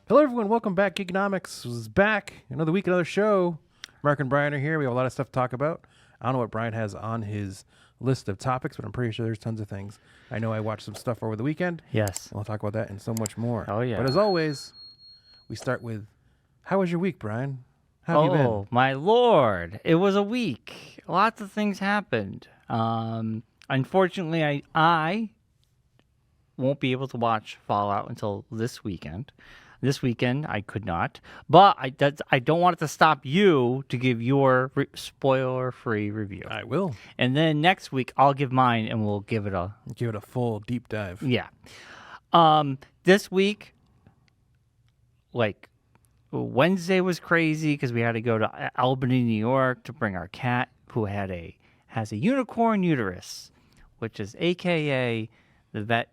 Hello, everyone. Welcome back. Geekonomics is back. Another week, another show. Marc and Bryon are here. We have a lot of stuff to talk about. I don't know what Bryon has on his list of topics, but I'm pretty sure there's tons of things. I know I watched some stuff over the weekend. Yes. And we'll talk about that and so much more. Oh, yeah. But as always, we start with, how was your week, Bryon? How have you been? Oh, my Lord. It was a week. Lots of things happened. Unfortunately, I won't be able to watch Fallout until this weekend. This weekend, I could not. But I don't want it to stop you to give your spoiler-free review. I will. And then next week, I'll give mine, and we'll give it a full deep dive. Yeah. This week, like, Wednesday was crazy because we had to go to Albany, New York to bring our cat who has a unicorn uterus, which is AKA the vet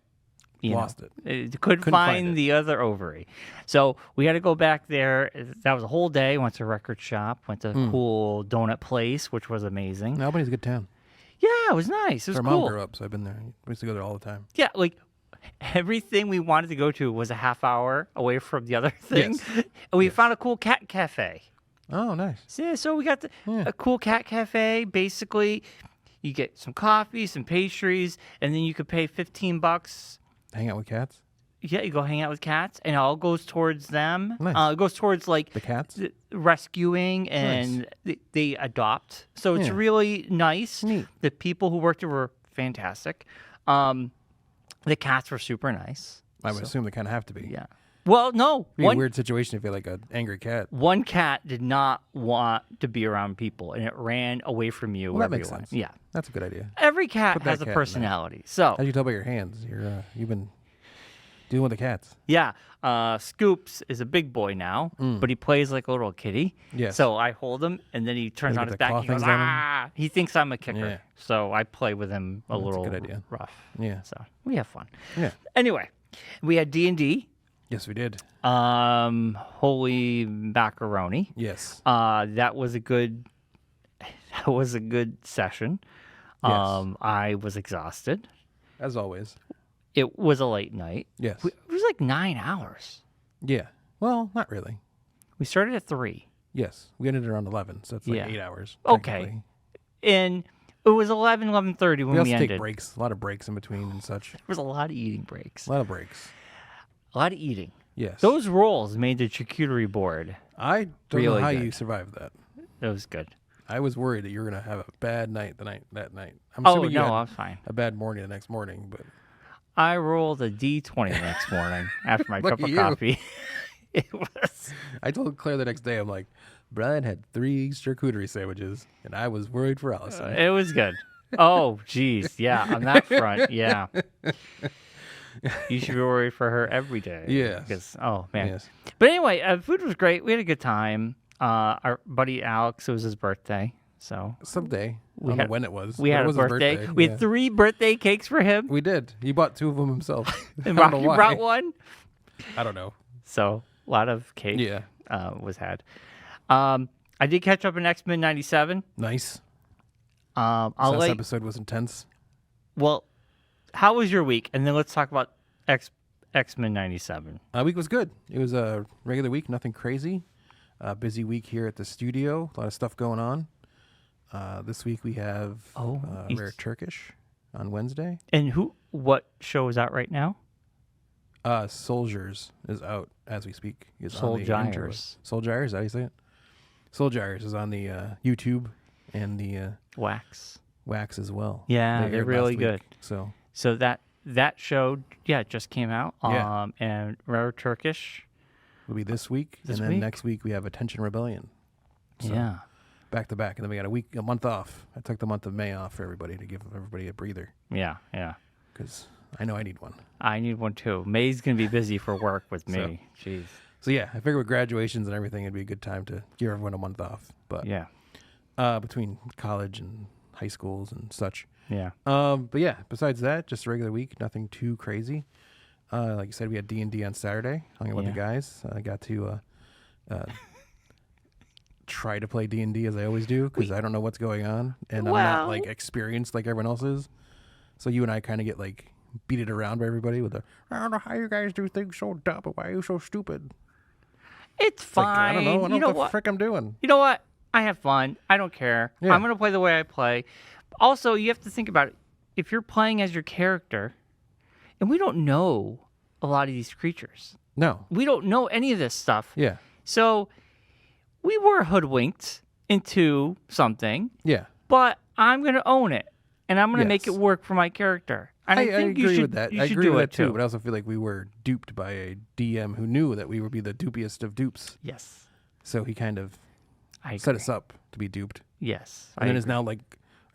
Lost it. Couldn't find the other ovary. So we had to go back there. That was a whole day. Went to a record shop, went to a cool donut place, which was amazing. Albany's a good town. Yeah, it was nice. It was Our cool. mom grew up, so I've been there. We used to go there all the time. Yeah, like everything we wanted to go to was a half hour away from the other thing. Yes. And we found a cool cat cafe. Oh, nice. Yeah, so we got a cool cat cafe. Basically, you get some coffee, some pastries, and then you could pay $15. Hang out with cats? Yeah, you go hang out with cats, and it all goes towards them. Nice. It goes towards like The cats? rescuing, and they adopt. So it's really nice. Neat. The people who worked there were fantastic. The cats were super nice. I would assume they kind of have to be. Yeah. Well, no. It'd be a weird situation if you had like an angry cat. One cat did not want to be around people, and it ran away from you. Well, that wherever makes you went. sense. Yeah. That's a good idea. Every cat Put that has a cat in there. personality. So, How'd you tell by your hands? You've been dealing with the cats. yeah. Scoops is a big boy now, but he plays like a little kitty. Yes. So I hold him, and then he turns Does he on get his the claw back and he goes, things on him? ah! He thinks I'm a kicker. Yeah. So I play with him a That's a little good idea. rough. Yeah. So we have fun. Yeah. Anyway, we had D&D. Yes, we did. Holy macaroni. Yes. That was a good session. Yes. I was exhausted. As always. It was a late night. Yes. It was like 9 hours. Yeah. Well, not really. We started at 3. Yes. We ended around 11, so it's like Yeah. 8 hours. Okay. technically. And it was 11:30 when We also we ended. take breaks. A lot of breaks in between and such. There was a lot of eating breaks. A lot of breaks. A lot of eating. Yes. Those rolls made the charcuterie board. I don't know really how good. you survived that. It was good. I was worried that you were going to have a bad night that night. I'm Oh, assuming you no, had I was fine. a bad morning the next morning, but I rolled a D20 the next morning after my cup Lucky of you. coffee. It was... I told Claire the next day, I'm like, Brian had 3 charcuterie sandwiches, and I was worried for Allison. It was good. Oh, geez. Yeah, on that front, yeah. You should be worried for her every day. Yes. Because, oh, man. Yes. But anyway, food was great. We had a good time. Our buddy Alex, it was his birthday. So Someday. I don't know when it was. we but had it a was his birthday. We yeah. had 3 birthday cakes for him. We did. He bought 2 of them himself. And I don't know Rocky why. brought one. I don't know. So a lot of cake Yeah. was had. I did catch up in X-Men 97. Nice. I'll Last let episode was intense. Well, how was your week? And then let's talk about X-Men 97. Week was good. It was a regular week, nothing crazy. Busy week here at the studio. A lot of stuff going on. This week we have Rare Turkish on Wednesday. And what show is out right now? Soldiers is out as we speak. Soldiers. Soldiers, is that how you say it? Soldiers is on the YouTube and the Wax. Wax as well. Yeah, They they're aired really last good. week, So that show, just came out. Yeah. And Rare Turkish. It'll be this week. This and then week? next week we have Attention Rebellion. So, Yeah. back to back. And then we got a month off. I took the month of May off for everybody to give everybody a breather. Yeah, yeah. Because I know I need one. I need one too. May's going to be busy for work with me. Jeez. So yeah, I figured with graduations and everything, it'd be a good time to give everyone a month off. But Yeah. Between college and high schools and such. Yeah. But yeah, besides that, just a regular week, nothing too crazy. Like you said, we had D&D on Saturday. Hung out with the guys. I got to try to play D&D as I always do because I don't know what's going on and I'm not like experienced like everyone else is. So you and I kind of get like beat it around by everybody with the, I don't know how you guys do things so dumb, but why are you so stupid? It's It's like, fine. I don't know. I don't You know know what the what? frick I'm doing. You know what? I have fun. I don't care. Yeah. I'm going to play the way I play. Also, you have to think about it. If you're playing as your character, and we don't know a lot of these creatures, No. we don't know any of this stuff. Yeah. So we were hoodwinked into something, Yeah. but I'm going to own it, and I'm going to make it Yes. work for my character. And I think agree you should, with that. You I should agree do with it that too. too. But I also feel like we were duped by a DM who knew that we would be the dupiest of dupes. Yes. So he kind of I set agree. us up to be duped. Yes. And then is now like,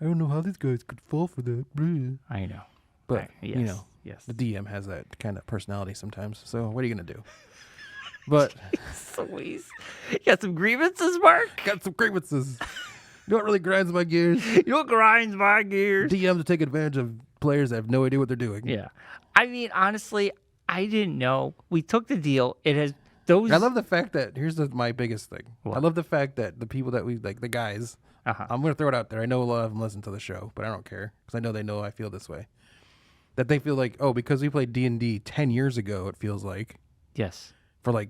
I don't know how these guys could fall for that. Bleh. I know. But, yes. you know, Yes. the DM has that kind of personality sometimes. So what are you going to do? But Louise. You got some grievances, Mark? got some grievances. You know what really grinds my gears? You know what grinds my gears? DMs to take advantage of players that have no idea what they're doing. Yeah. I mean, honestly, I didn't know. We took the deal. It has those. I love the fact that, my biggest thing. What? I love the fact that the people that we, like the guys, Uh-huh. I'm going to throw it out there. I know a lot of them listen to the show, but I don't care because I know they know I feel this way. That they feel like, oh, because we played D&D 10 years ago, it feels like, Yes. for like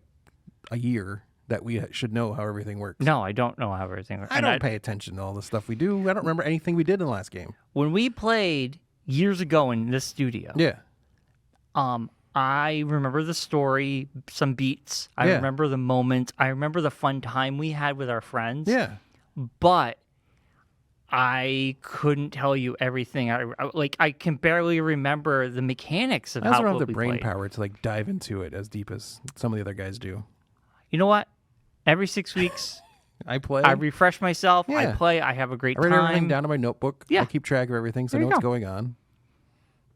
a year, that we should know how everything works. No, I don't know how everything works. I don't pay attention to all the stuff we do. I don't remember anything we did in the last game. When we played years ago in this studio, Yeah. I remember the story, some beats. I Yeah. remember the moments. I remember the fun time we had with our friends. Yeah. But I couldn't tell you everything. I can barely remember the mechanics of I also how don't have what the we brain played. power to like dive into it as deep as some of the other guys do. You know what? Every 6 weeks, I play. I refresh myself. I Yeah. play. I have a great I write everything time. down in my notebook. Yeah. I keep track of everything so I There know you what's go. going on.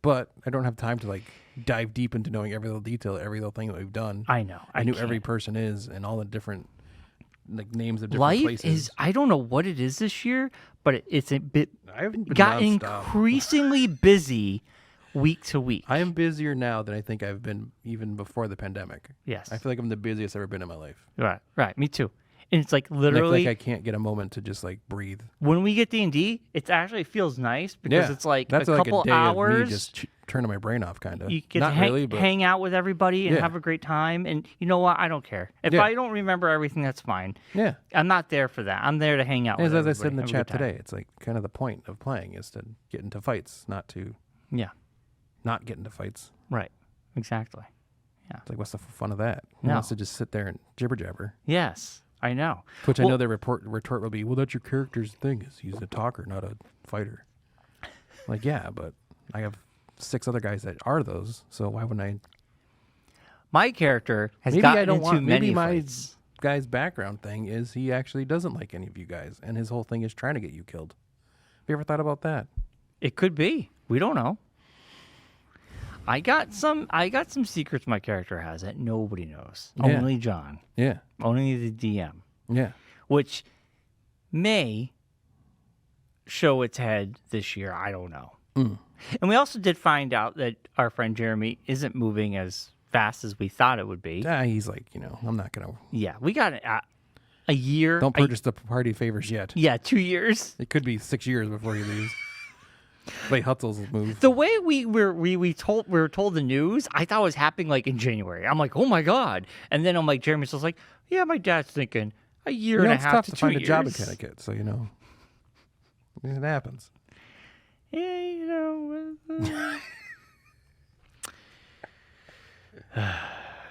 But I don't have time to like dive deep into knowing every little detail, every little thing that we've done. I know. I knew can't. every person is and all the different like names of different Life places. is. I don't know what it is this year, but it's a bit I haven't been got nonstop. increasingly busy week to week. I am busier now than I think I've been even before the pandemic. Yes. I feel like I'm the busiest I've ever been in my life. Right. Right. Me too. And it's like And I feel literally like I can't get a moment to just like breathe. when we get D&D, it actually feels nice because Yeah. it's like That's a like couple a day hours. of me just turning my brain off, kind of. You get Not to really, but hang out with everybody and Yeah. have a great time. And you know what? I don't care. If Yeah. I don't remember everything, that's fine. yeah. I'm not there for that. I'm there to hang out As with I said in the everybody, have a chat good time. today, it's like kind of the point of playing is to get into fights, not to Yeah. not get into fights. Right. Exactly. It's like, what's the fun of that? Who No. wants to just sit there and jibber jabber? Yes. I know. Which I Well- know their retort will be, well, that's your character's thing. Is he's a talker, not a fighter. Like, yeah, but I have 6 other guys that are those, so why wouldn't I? My character has Maybe gotten I don't into want. many Maybe my fights. guy's background thing is he actually doesn't like any of you guys, and his whole thing is trying to get you killed. Have you ever thought about that? It could be. We don't know. I got some secrets my character has that nobody knows. Yeah. Only John. Yeah, Only the DM. yeah. Which may show its head this year. I don't know. Mm. And we also did find out that our friend Jeremy isn't moving as fast as we thought it would be. He's like, I'm not gonna. Yeah, we got a year. Don't purchase the party favors yet. Yeah, 2 years. It could be 6 years before he leaves. Wait, Hutzel's move. The way we were told the news, I thought it was happening like in January. I'm like, oh my god! And then I'm like, Jeremy's just like, yeah, my dad's thinking a year and a It's half tough to to 2 find years. a job in Connecticut, so it happens. Yeah,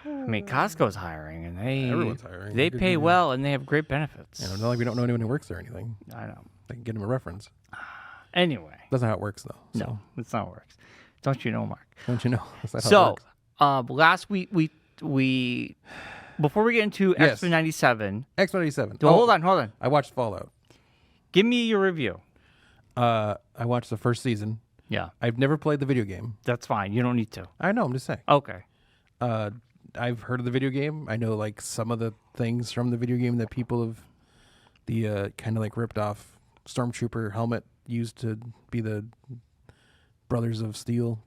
I mean, Costco's hiring, and Everyone's hiring. They Good pay deal. well, and they have great benefits. Not like we don't know anyone who works there or anything. I know. They can get him a reference. Anyway, That's not how it works, though. So. no, that's not how it works. Don't you know, Mark? Don't you know? That's not how it So, works. last week we before we get into Yes. X-Men 97. X-97. Oh, hold on. I watched Fallout. Give me your review. I watched the first season. Yeah, I've never played the video game. that's fine. You don't need to. I know, I'm just saying. Okay. I've heard of the video game. I know like some of the things from the video game that people have the kind of like ripped off Stormtrooper helmet used to be the Brotherhood of Steel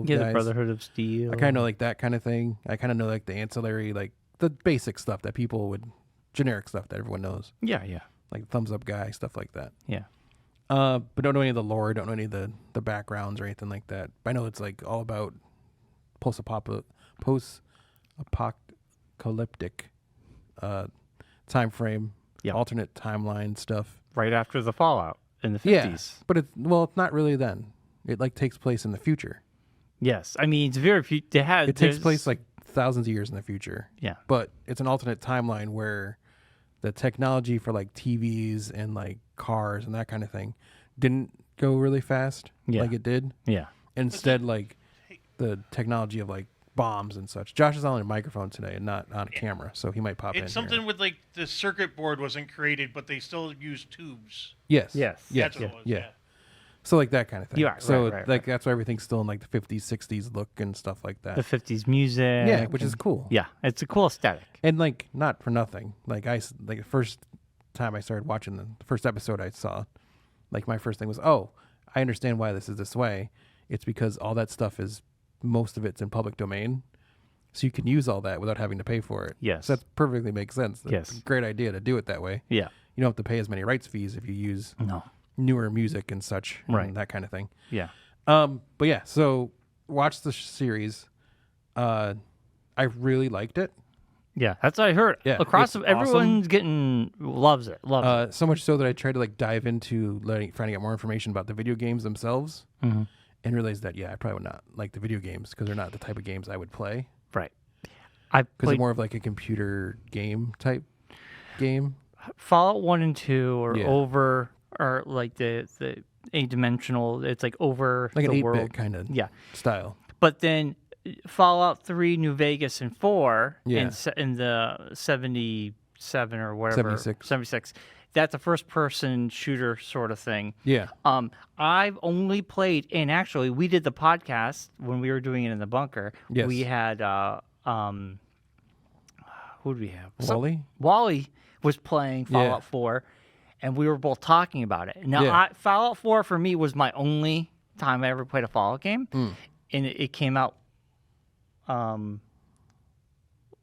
Yeah, guys. the Brotherhood of Steel. I kind of know like that kind of thing. I kind of know like the ancillary, like the basic stuff that people would, generic stuff that everyone knows, Yeah. like thumbs up guy, stuff like that. Yeah. But don't know any of the lore, don't know any of the backgrounds or anything like that. But I know it's like all about post-apocalyptic time frame, Yep. alternate timeline stuff. Right after the Fallout in the 50s. Yeah, but it's not really then. It like takes place in the future. Yes. I mean, it's very few. It takes place like thousands of years in the future. Yeah. But it's an alternate timeline where the technology for like TVs and like cars and that kind of thing didn't go really fast like it did. Yeah. Instead, like the technology of like bombs and such. Josh is on a microphone today and not on a camera, so he might pop in. It's something with like the circuit board wasn't created, but they still use tubes. Yes. Yes. That's what it was. Yeah. So like that kind of thing. Yeah, so right. that's why everything's still in like the 50s, 60s look and stuff like that. The 50s music. Yeah, which is cool. Yeah. It's a cool aesthetic. And like not for nothing. Like the first time I started watching the first episode I saw, like my first thing was, oh, I understand why this is this way. It's because all that stuff most of it's in public domain. So you can use all that without having to pay for it. Yes. So that perfectly makes sense. Yes. It's a great idea to do it that way. Yeah. You don't have to pay as many rights fees if you use No. newer music and such, Right. and that kind of thing. Yeah. But yeah, so watch the series. I really liked it. Yeah. That's what I heard. Yeah, Across it's everyone's loves it. Loves it. So much so that I tried to like dive into finding out more information about the video games themselves, and realized that I probably would not like the video games because they're not the type of games I would play. Right. I Because played it's more of like a computer game type game. Fallout 1 and 2 or Yeah. over or like the eight-dimensional. It's like over Like an the 8-bit world. kind of Yeah. style. But then Fallout 3, New Vegas, and 4 Yeah. in the 77 or whatever. 76. That's a first-person shooter sort of thing. Yeah. I've only played, and actually, we did the podcast when we were doing it in the bunker. Yes. We had, who did we have? Wally? Wally was playing Fallout 4, and we were both talking about it. Now, Fallout 4 for me was my only time I ever played a Fallout game, and it came out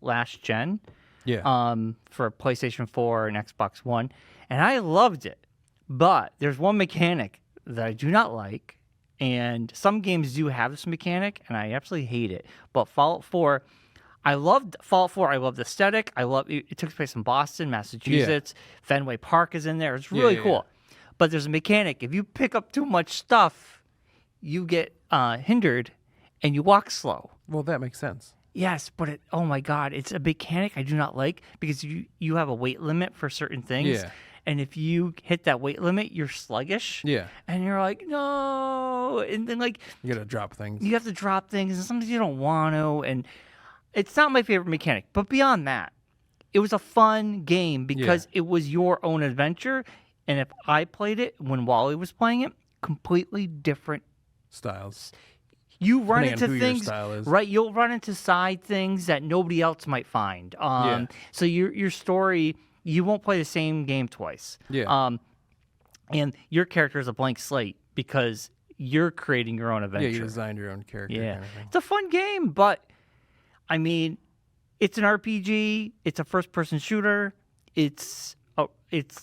last gen. Yeah. For PlayStation 4 and Xbox One, and I loved it. But there's one mechanic that I do not like, and some games do have this mechanic, and I absolutely hate it. But Fallout 4, I loved Fallout 4. I loved the aesthetic. I love it took place in Boston, Massachusetts. Fenway Park is in there. It's really cool. But there's a mechanic. If you pick up too much stuff, you get hindered, and you walk slow. Well, that makes sense. Yes, but oh my God, it's a mechanic I do not like because you have a weight limit for certain things. Yeah. And if you hit that weight limit, you're sluggish. Yeah. And you're like, no. And then like You gotta drop things. you have to drop things and sometimes you don't want to. And it's not my favorite mechanic. But beyond that, it was a fun game because it was your own adventure. And if I played it when Wally was playing it, completely different Styles. you run Depending into on who your things, style is. right? You'll run into side things that nobody else might find. So your story, you won't play the same game twice. Yeah. And your character is a blank slate because you're creating your own adventure. Yeah, you designed your own character. Yeah. Kind of thing. It's a fun game, but I mean, it's an RPG. It's a first-person shooter. It's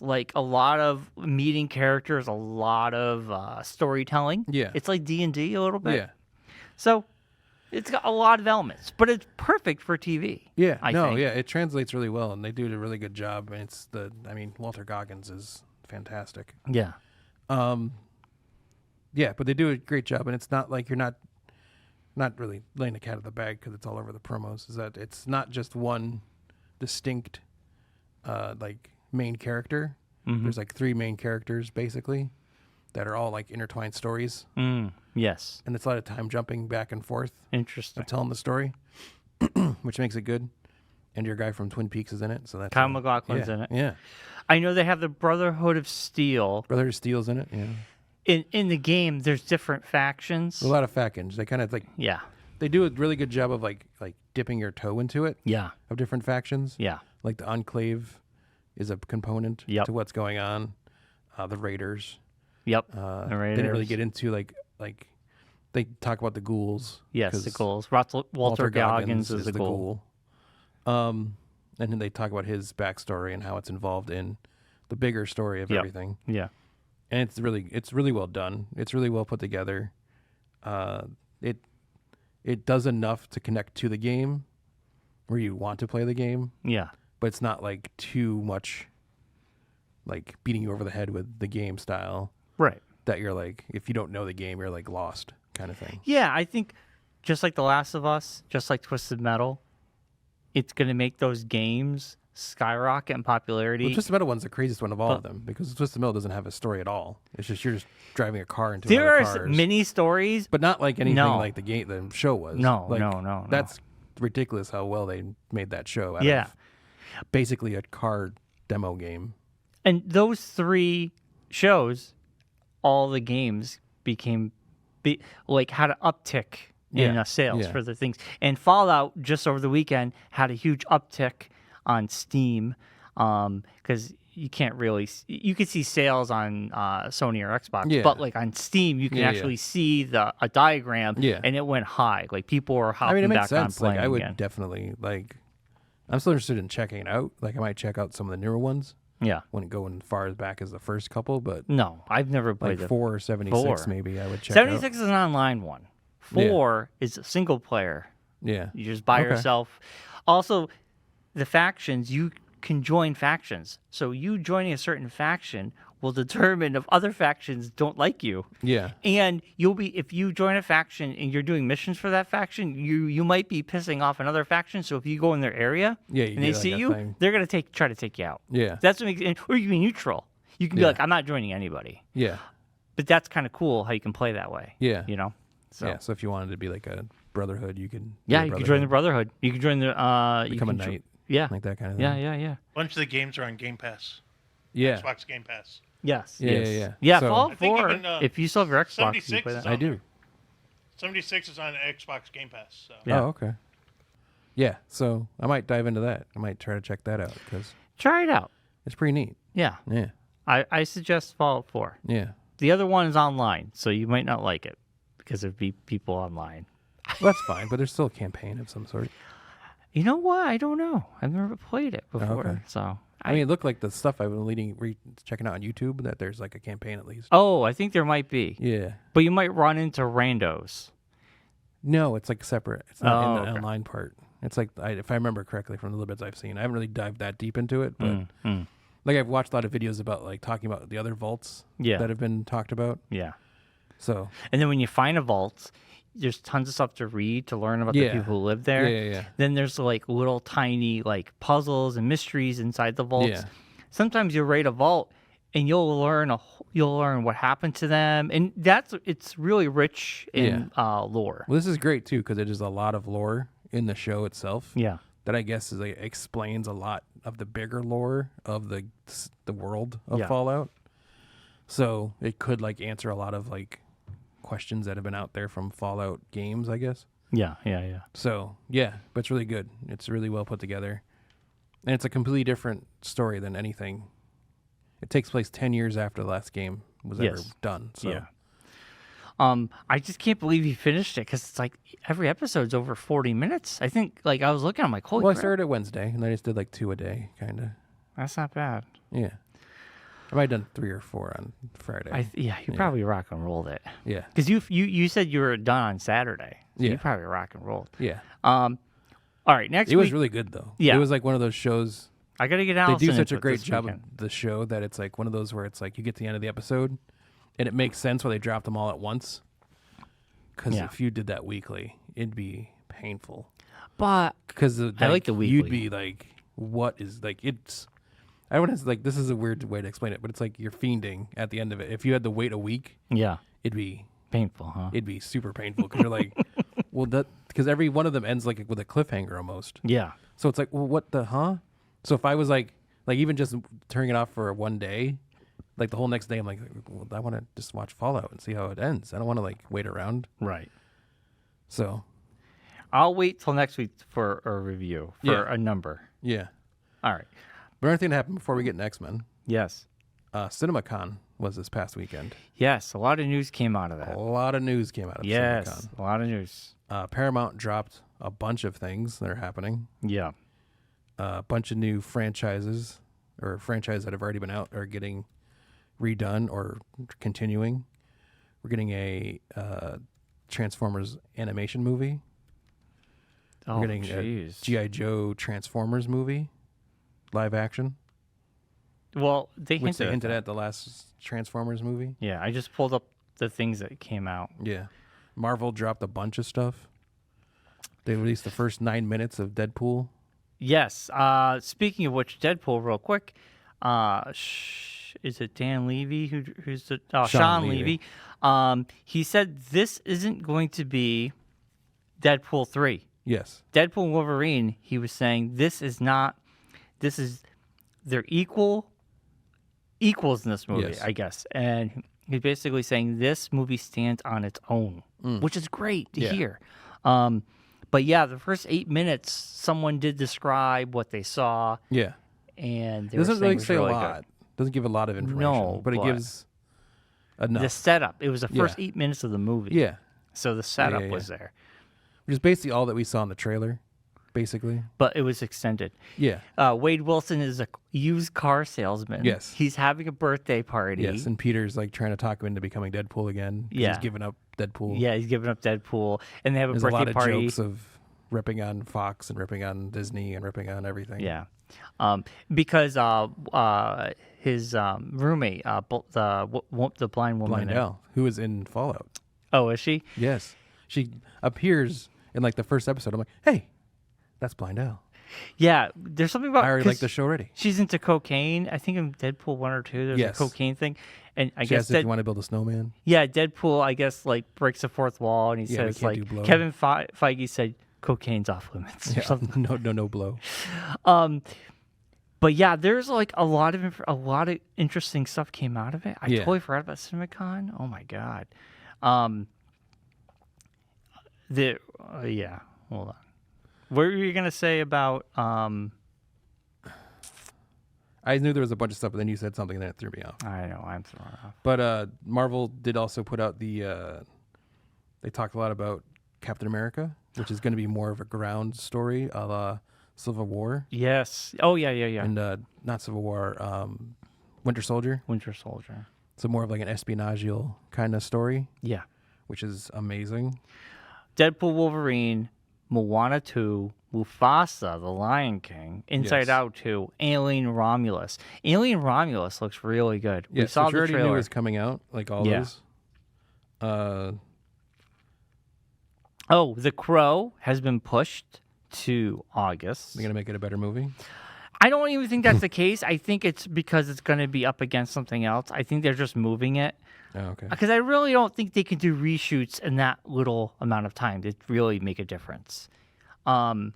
like a lot of meeting characters, a lot of storytelling. Yeah. It's like D&D a little bit. Yeah. So it's got a lot of elements, but it's perfect for TV. Yeah. I think. It translates really well, and they do a really good job. And Walter Goggins is fantastic. Yeah. Yeah, but they do a great job, and it's not like you're not really laying the cat out of the bag because it's all over the promos. Is that it's not just one distinct like main character. There's like 3 main characters basically that are all like intertwined stories, Yes. and it's a lot of time jumping back and forth Interesting. of telling the story, which makes it good. And your guy from Twin Peaks is in it, so that's Kyle MacLachlan's in it. Yeah, I know they have the Brotherhood of Steel. Brother of Steel's in it. Yeah, In the game, there's different factions. a lot of factions. They kind of like Yeah. they do a really good job of like dipping your toe into it Yeah. of different factions. Yeah. Like the Enclave is a component Yep. to what's going on. The Raiders. Yep. They didn't really get into like they talk about the ghouls. Yes, 'cause the ghouls. Walter Goggins is the ghoul. And then they talk about his backstory and how it's involved in the bigger story of Yep. everything. Yeah. And it's really well done. It's really well put together. It does enough to connect to the game where you want to play the game. Yeah. but it's not like too much like beating you over the head with the game style Right. that you're like, if you don't know the game, you're like lost kind of thing. Yeah, I think just like The Last of Us, just like Twisted Metal, it's going to make those games skyrocket in popularity. Well, Twisted Metal one's the craziest one of all of them because Twisted Metal doesn't have a story at all. It's just you're just driving a car into there another are cars. mini stories, But not like anything No. like the show was. No, Like, no. That's ridiculous how well they made that show out Yeah. of basically a car demo game. And those 3 shows, all the games became like had an uptick in Yeah, sales yeah. for the things. And Fallout just over the weekend had a huge uptick on Steam because you can't really you can see sales on Sony or Xbox, Yeah. but like on Steam you can Yeah, yeah. actually see a diagram, Yeah. and it went high. Like people were I hopping mean, it makes back on sense. playing Like, I would again. definitely like. I'm still interested in checking it out. Like, I might check out some of the newer ones. Yeah. Wouldn't go as far as back as the first couple, but No, I've never played like it. 4 or 76 4. maybe I would check 76 out. is an online one. Yeah. 4 is a single player. Yeah. You just by Okay. yourself. Also, the factions, you can join factions. So you joining a certain faction will determine if other factions don't like you. Yeah. And you'll be if you join a faction and you're doing missions for that faction, you might be pissing off another faction. So if you go in their area Yeah, you and they get, like, see a you, thing. they're gonna try to take you out. Yeah. That's what makes or you can be neutral. You can be Yeah. like, I'm not joining anybody. Yeah. But that's kind of cool how you can play that way. Yeah. You know? So Yeah. So if you wanted to be like a brotherhood, you could. be yeah, a you can join the Brotherhood. You can join the you Become a can knight. Yeah. Like that kind of Yeah, thing. yeah. A bunch of the games are on Game Pass. Yeah. Xbox Game Pass. Yes. Yeah, yes. yeah. Yeah, So- Fallout I think 4, even, if you still have your Xbox, you can 76 play is that. I do. 76 is on Xbox Game Pass. So. Yeah. Oh, okay. Yeah. So I might dive into that. I might try to check that out because Try it out. it's pretty neat. Yeah. Yeah. I suggest Fallout 4. Yeah. The other one is online, so you might not like it because there'd be people online. Well, that's fine, but there's still a campaign of some sort. You know what? I don't know. I've never played it before. okay. So I mean, it looked like the stuff I've been checking out on YouTube that there's like a campaign at least. Oh, I think there might be. Yeah. But you might run into randos. No, it's like separate. It's not in the okay. online part. It's like, if I remember correctly from the little bits I've seen, I haven't really dived that deep into it, but like I've watched a lot of videos about like talking about the other vaults Yeah. that have been talked about. Yeah. So And then when you find a vault, there's tons of stuff to read to learn about the Yeah. people who live there. Yeah. Then there's like little tiny like puzzles and mysteries inside the vaults. Yeah. Sometimes you'll raid a vault and you'll learn what happened to them, and it's really rich in lore. Well, this is great too because it is a lot of lore in the show itself. Yeah. That I guess is like, explains a lot of the bigger lore of the world of Yeah. Fallout. So it could like answer a lot of like questions that have been out there from Fallout games, I guess. Yeah. So yeah, but it's really good. It's really well put together, and it's a completely different story than anything. It takes place 10 years after the last game was ever Yes. done. So Yeah. I just can't believe he finished it because it's like every episode's over 40 minutes. I think like I was looking, I'm like, holy well, I crap, started at Wednesday, and I just did like 2 a day, kind of. that's not bad. Yeah, I might have done 3 or 4 on Friday. You probably rock and rolled it yeah, because you said you were done on Saturday. So Yeah. you probably rock and rolled. yeah. All right, next It week was really good though. Yeah. it was like one of those shows. I gotta get They Allison do such into a it great this job weekend. of the show that it's like one of those where it's like you get to the end of the episode, and it makes sense where they dropped them all at once. Because Yeah. if you did that weekly, it'd be painful. But Because I like the You'd weekly. be like, what is like it's. I don't want to like this is a weird way to explain it, but it's like you're fiending at the end of it. If you had to wait a week, yeah, it'd be painful, huh? super painful because you're like, well, that because every one of them ends like with a cliffhanger almost. Yeah, So it's like, well, what the So if I was like even just turning it off for one day, like the whole next day, I'm like, well, I want to just watch Fallout and see how it ends. I don't want to like wait around. right. So I'll wait till next week for a review for Yeah. a number. yeah, All right. but another thing that happened before we get to X-Men, Yes. CinemaCon was this past weekend. Yes. A lot of news came out of A that. lot of news came out of Yes. CinemaCon. A lot of news. Paramount dropped a bunch of things that are happening. Yeah. A bunch of new franchises or franchises that have already been out are getting redone or continuing. We're getting a Transformers animation movie. Oh, We're getting a jeez. G.I. Joe Transformers movie. live action, Well, they which they hinted that. at the last Transformers movie. Yeah, I just pulled up the things that came out. Yeah. Marvel dropped a bunch of stuff. They released the first 9 minutes of Deadpool. Yes. Speaking of which, Deadpool, real quick. Is it Dan Levy who's the Sean Levy? He said this isn't going to be Deadpool 3. Yes. Deadpool and Wolverine. He was saying this is not. This is they're equals in this movie, Yes. I guess. And he's basically saying this movie stands on its own, which is great to hear. But yeah, the first 8 minutes, someone did describe what they saw. Yeah. And It doesn't really say really a lot. good. Doesn't give a lot of information. No, but it but gives enough. The setup. It was the first Yeah. 8 minutes of the movie. Yeah. So the setup yeah. was there. Which is basically all that we saw in the trailer, basically. But it was extended. Yeah. Wade Wilson is a used car salesman. Yes. He's having a birthday party. Yes. And Peter's like trying to talk him into becoming Deadpool again. 'Cause Yeah. He's giving up Deadpool. Yeah, he's giving up Deadpool. And they have a There's birthday a lot of party. jokes of ripping on Fox and ripping on Disney and ripping on everything. Yeah. Because his roommate, the blind woman. Blindell, who is in Fallout. Oh, is she? Yes. She appears in like the first episode. I'm like, hey, that's Blindell. Yeah, there's something about. I already 'cause like the show already. She's into cocaine. I think in Deadpool 1 or 2, there's Yes. a cocaine thing. And I She guess asked if you want to build a snowman. yeah, Deadpool, I guess, like breaks the fourth wall and he Yeah, we says, can't do like, blow. Kevin Feige said, cocaine's off limits. Or Yeah, something. no blow. But yeah, there's like a lot of interesting stuff came out of it. I Yeah. totally forgot about CinemaCon. Oh my god. Yeah. Hold on. What were you gonna say about? I knew there was a bunch of stuff, but then you said something that threw me off. I know I'm thrown off. But Marvel did also put out the. They talked a lot about Captain America, which is going to be more of a ground story, a la Civil War, Yes. Oh yeah. and not Civil War, Winter Soldier. Winter Soldier. So more of like an espionageal kind of story, Yeah. which is amazing. Deadpool, Wolverine, Moana 2, Mufasa, The Lion King, Inside Yes. Out 2, Alien Romulus. Alien Romulus looks really good. We Yes, saw which we the already knew trailer. was coming out, like all Yeah. those. Oh, The Crow has been pushed to August. They're gonna make it a better movie. I don't even think that's the case. I think it's because it's going to be up against something else. I think they're just moving it. Oh, okay. Because I really don't think they can do reshoots in that little amount of time to really make a difference. But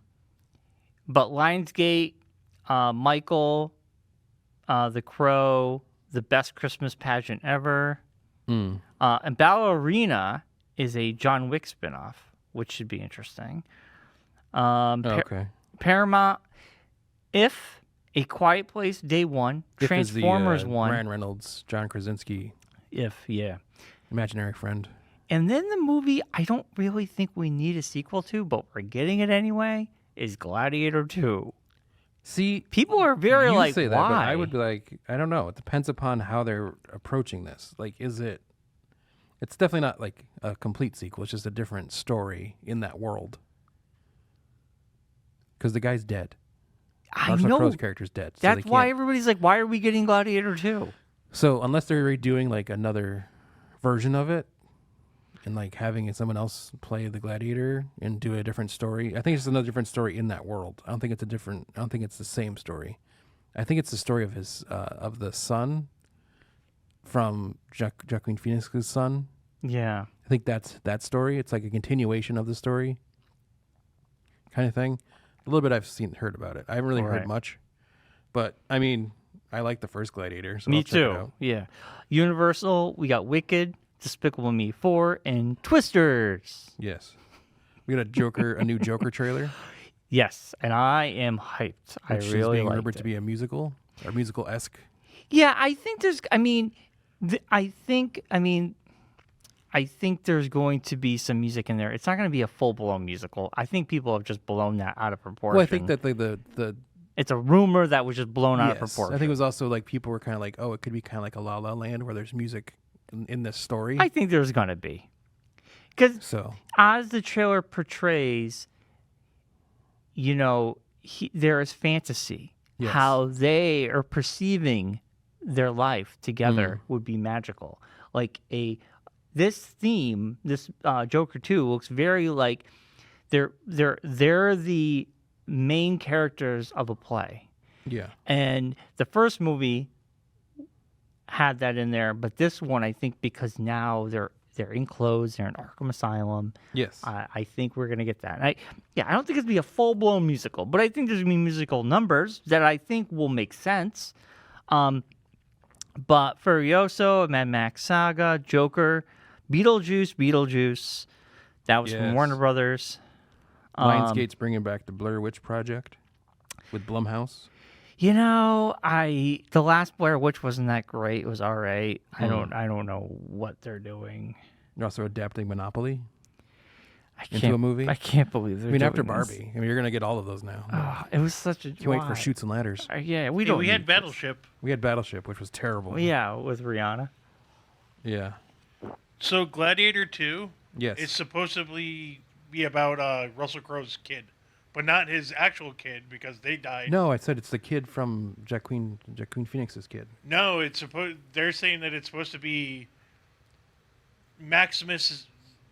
Lionsgate, Michael, The Crow, The Best Christmas Pageant Ever, and Ballerina is a John Wick spinoff, which should be interesting. Okay. Paramount, If, A Quiet Place Day 1, If is Transformers the, 1. Ryan Reynolds, John Krasinski, If, yeah. imaginary friend. And then the movie I don't really think we need a sequel to, but we're getting it anyway, is Gladiator 2. See, People are very you like, say why? that, but I would be like, I don't know. It depends upon how they're approaching this. Like, is it? It's definitely not like a complete sequel. It's just a different story in that world. Because the guy's dead. I Marshall know. Crow's character's dead. So That's they why can't- everybody's like, why are we getting Gladiator 2? So unless they're redoing like another version of it, and like having someone else play the gladiator and do a different story, I think it's another different story in that world. I don't think it's the same story. I think it's the story of his of the son from Joaquin Phoenix's son. Yeah. I think that's that story. It's like a continuation of the story, kind of thing. A little bit I've heard about it. I haven't really Right. heard much, but I mean, I like the first Gladiator. So Me I'll check it too. out. Yeah. Universal, we got Wicked, Despicable Me 4, and Twisters. Yes, we got a Joker, a new Joker trailer. Yes, and I am hyped. I Which is really being like rumored it. to be a musical or musical-esque. Yeah, I think there's. I mean, I think there's going to be some music in there. It's not going to be a full-blown musical. I think people have just blown that out of proportion. Well, I think that the it's a rumor that was just blown out of yes, proportion. I think it was also like people were kind of like, oh, it could be kind of like a La La Land where there's music in this story. I think there's going to be, because So as the trailer portrays, there is fantasy. Yes. how they are perceiving their life together would be magical. Like this theme, this Joker 2 looks very like they're the main characters of a play. Yeah. And the first movie had that in there, but this one, I think, because now they're enclosed, they're in Arkham Asylum. Yes. I think we're gonna get that. And I don't think it's gonna be a full blown musical, but I think there's gonna be musical numbers that I think will make sense. But Furioso, Mad Max Saga, Joker, Beetlejuice. That was from Yes. Warner Brothers. Lionsgate's bringing back the Blair Witch Project with Blumhouse. You know, the last Blair Witch wasn't that great. It was all right. I don't know what they're doing. They're also adapting Monopoly I into can't, a movie. I can't believe they're I mean, doing after this. Barbie, I mean, you're gonna get all of those now. It was such a Can't wait for why? Shoots and Ladders. Yeah, we Hey, don't. we had need this. Battleship. We had Battleship, which was terrible. Yeah, with Rihanna. Yeah. So Gladiator 2 Yes. is supposedly be about Russell Crowe's kid, but not his actual kid because they died. No, I said it's the kid from Joaquin Phoenix's kid. No, it's they're saying that it's supposed to be Maximus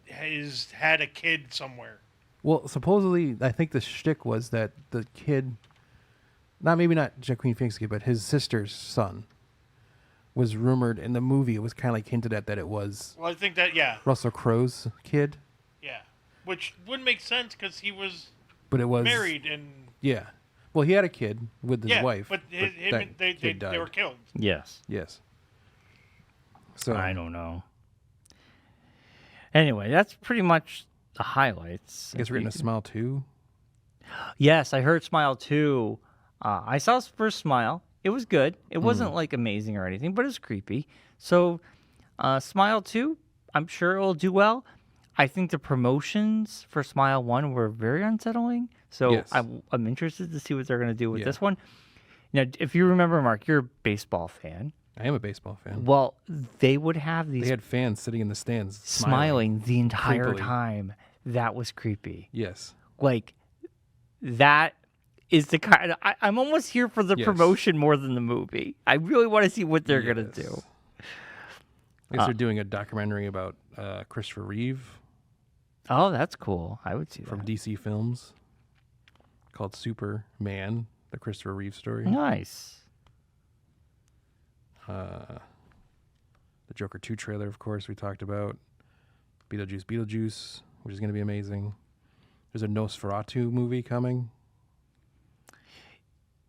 has had a kid somewhere. Well, supposedly, I think the shtick was that the kid, maybe not Joaquin Phoenix's kid, but his sister's son, was rumored in the movie. It was kind of like hinted at that it was Well, I think that Russell Crowe's kid, which wouldn't make sense because he was but it was married and Yeah. Well, he had a kid with his wife. but that they kid died. were killed. Yes. Yes. So I don't know. Anyway, that's pretty much the highlights. I guess we're getting a Smile 2. Yes, I heard Smile 2. I saw his first Smile. It was good. It wasn't like amazing or anything, but it was creepy. So, Smile 2, I'm sure it will do well. I think the promotions for Smile 1 were very unsettling. So Yes. I'm interested to see what they're going to do with Yeah. this one. Now, if you remember, Mark, you're a baseball fan. I am a baseball fan. Well, they would have They these had fans sitting in the stands smiling the entire Creepily. time. That was creepy. Yes. Like, that is the kind of, I'm almost here for the Yes. promotion more than the movie. I really want to see what they're going to Yes. do. I guess they're doing a documentary about Christopher Reeve Oh, that's cool. I would see from that. DC Films called Superman, the Christopher Reeve story. Nice. The Joker 2 trailer, of course, we talked about. Beetlejuice, which is going to be amazing. There's a Nosferatu movie coming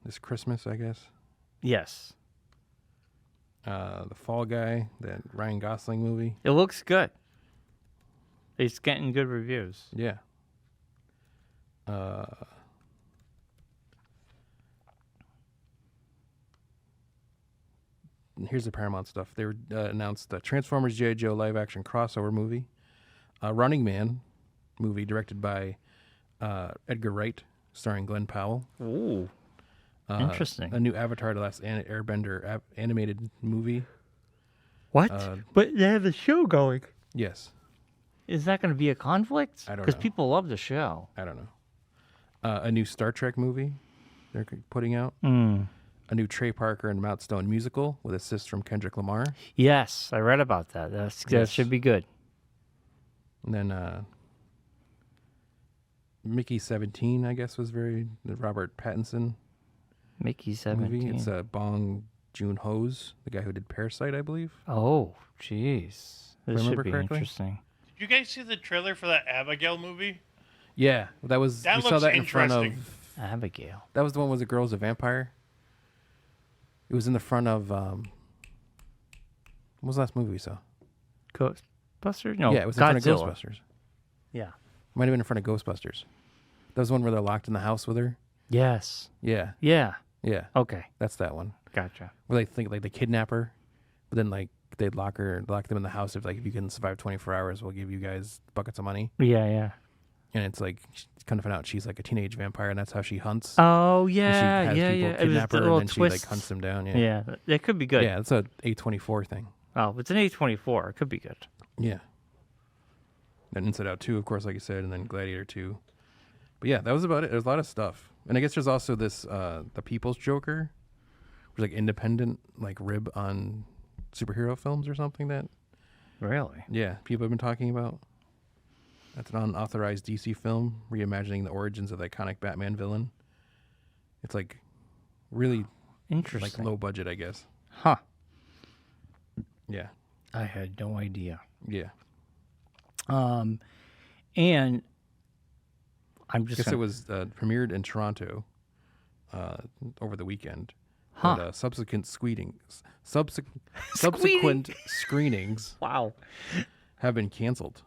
this Christmas, I guess. Yes. The Fall Guy, that Ryan Gosling movie. It looks good. It's getting good reviews. Yeah. And here's the Paramount stuff. They announced the Transformers G.I. Joe live-action crossover movie, Running Man movie directed by Edgar Wright, starring Glenn Powell. Ooh. Interesting. A new Avatar: The Last Airbender animated movie. What? But they have the show going. Yes. Is that going to be a conflict? I don't Because know. people love the show. I don't know. A new Star Trek movie they're putting out. A new Trey Parker and Mount Stone musical with assists from Kendrick Lamar. Yes, I read about that. That Yes. should be good. And then Mickey 17, I guess, was the Robert Pattinson Mickey 17. movie. It's Bong Joon-ho's, the guy who did Parasite, I believe. Oh, jeez. This should remember be correctly? interesting. Did you guys see the trailer for that Abigail movie? Yeah, That we saw looks that in front of. interesting. Abigail. That was the one where the girl's a vampire. It was in the front of. What was the last movie we saw? Ghostbusters? No, Yeah, it was in Godzilla. front of Ghostbusters. Yeah. Might have been in front of Ghostbusters. That was the one where they're locked in the house with her. Yes. Yeah, Yeah. yeah, Okay. that's that one. Gotcha. Where they think like they kidnap her, but then like they'd lock them in the house if you can survive 24 hours, we'll give you guys buckets of money. Yeah, yeah. And it's like kind of find out she's like a teenage vampire, and that's how she hunts. Oh, And yeah, she has yeah, people yeah. kidnap the her, little and then twist. she like hunts them down. Yeah, Yeah, that could be good. yeah. It's a A24 thing. Oh, it's an A24. It could be good. Yeah. Then Inside Out 2, of course, like you said, and then Gladiator 2. But yeah, that was about it. There's a lot of stuff. And I guess there's also this the People's Joker, which is like independent like rib on superhero films or something that Really? people have been talking about. That's an unauthorized DC film reimagining the origins of the iconic Batman villain. It's like really Interesting. like low budget, I guess. Huh. Yeah. I had no idea. Yeah. And I'm I just guess gonna, it was premiered in Toronto over the weekend. Huh. But subsequent subsequent screenings wow. have been canceled.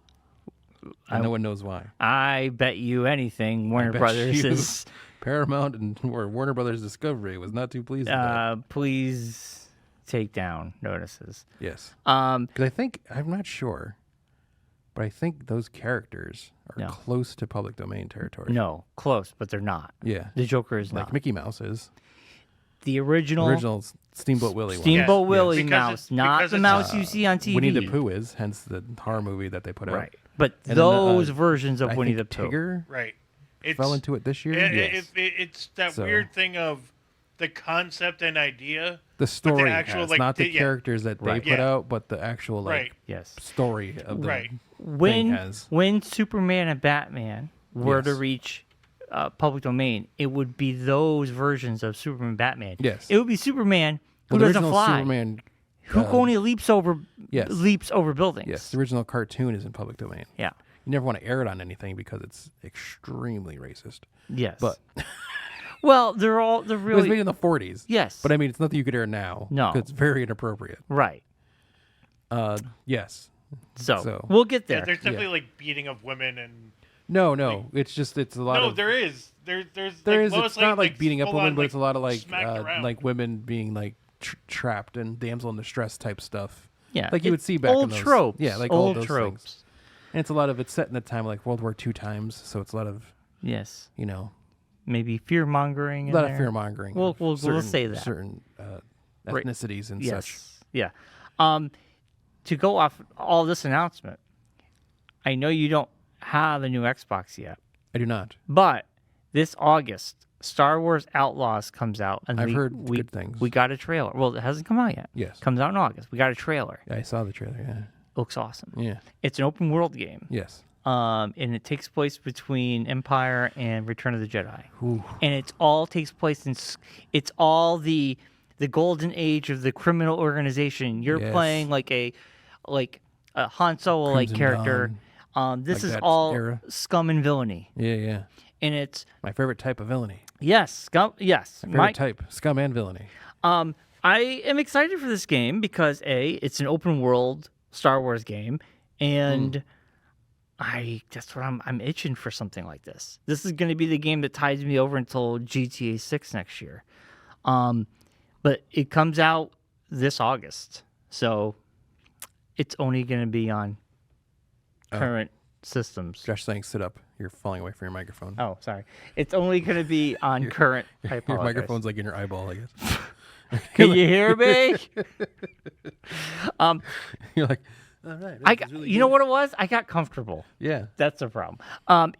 And no one knows why. I bet you anything Warner bet Brothers you is Paramount and or Warner Brothers Discovery was not too pleased with that. please take down notices. Yes. Um Because I think, I'm not sure, but I think those characters are No. close to public domain territory. no, close, but they're not. Yeah. The Joker is Like not. Mickey Mouse is. The original Steamboat Willie one. Steamboat Yes, Willie yes. Mouse, Because not it's- the mouse you see on TV. Winnie the Pooh is, hence the horror movie that they put out. Right. But And then, those versions of I Winnie think the Pooh. Tigger Right. It's fell into it this year. it's that So- weird thing of the concept and idea. The story actual, has, like, not the yeah. characters that they Right. put Yeah. out, but the actual like Right. Yes. story of the Right. thing has. When Superman and Batman were to Yes. reach public domain, it would be those versions of Superman and Batman. Yes. It would be Superman who Well, the doesn't original fly, Superman. who only leaps over Yes. buildings. Yes, the original cartoon is in public domain. Yeah. You never want to air it on anything because it's extremely racist. Yes. But well, they're it was really made in the 40s. yes. But I mean, it's nothing you could air now. No. 'Cause it's very inappropriate. right. Yes. So we'll get Yeah, there. there's definitely like beating of women and No. It's a lot no, of. there is there's There like, is. Lois It's not Lane, like beating up full women, on, but it's a lot of smacked around. like women being like trapped and damsel in distress type stuff. yeah. like you would it's see back in old those- tropes. yeah, like all old those tropes. things. And it's a lot of it's set in a time like World War II times, so it's a lot of Yes. maybe Fear mongering. a lot of fear mongering. We'll say that. certain Right. ethnicities and Yes. such. Yeah. To go off all this announcement, I know you don't have a new Xbox yet, I do not. but this August, Star Wars Outlaws comes out, and I've we, heard we, good things. We got a trailer. Well, it hasn't come out yet. Yes. Comes out in August. We got a trailer. I saw the trailer. Looks awesome. Yeah. It's an open world game. Yes. And it takes place between Empire and Return of the Jedi. Ooh. And it all takes place in it's all the golden age of the criminal organization. You're Yes. playing like a Han Solo like Crimson character. This like is that all era. scum and villainy, Yeah. and it's My favorite type of villainy. yes, scum. Yes, My favorite type, scum and villainy. I am excited for this game because it's an open world Star Wars game, and that's what I'm itching for something like this. This is going to be the game that ties me over until GTA 6 next year. But it comes out this August, so it's only going to be on current systems. Josh saying, sit up. You're falling away from your microphone. Oh, sorry. It's only going to be on current. I Your apologize. microphone's like in your eyeball, I guess. Can you hear me? You're like, all right. You know what it was? I got comfortable. Yeah. That's the problem.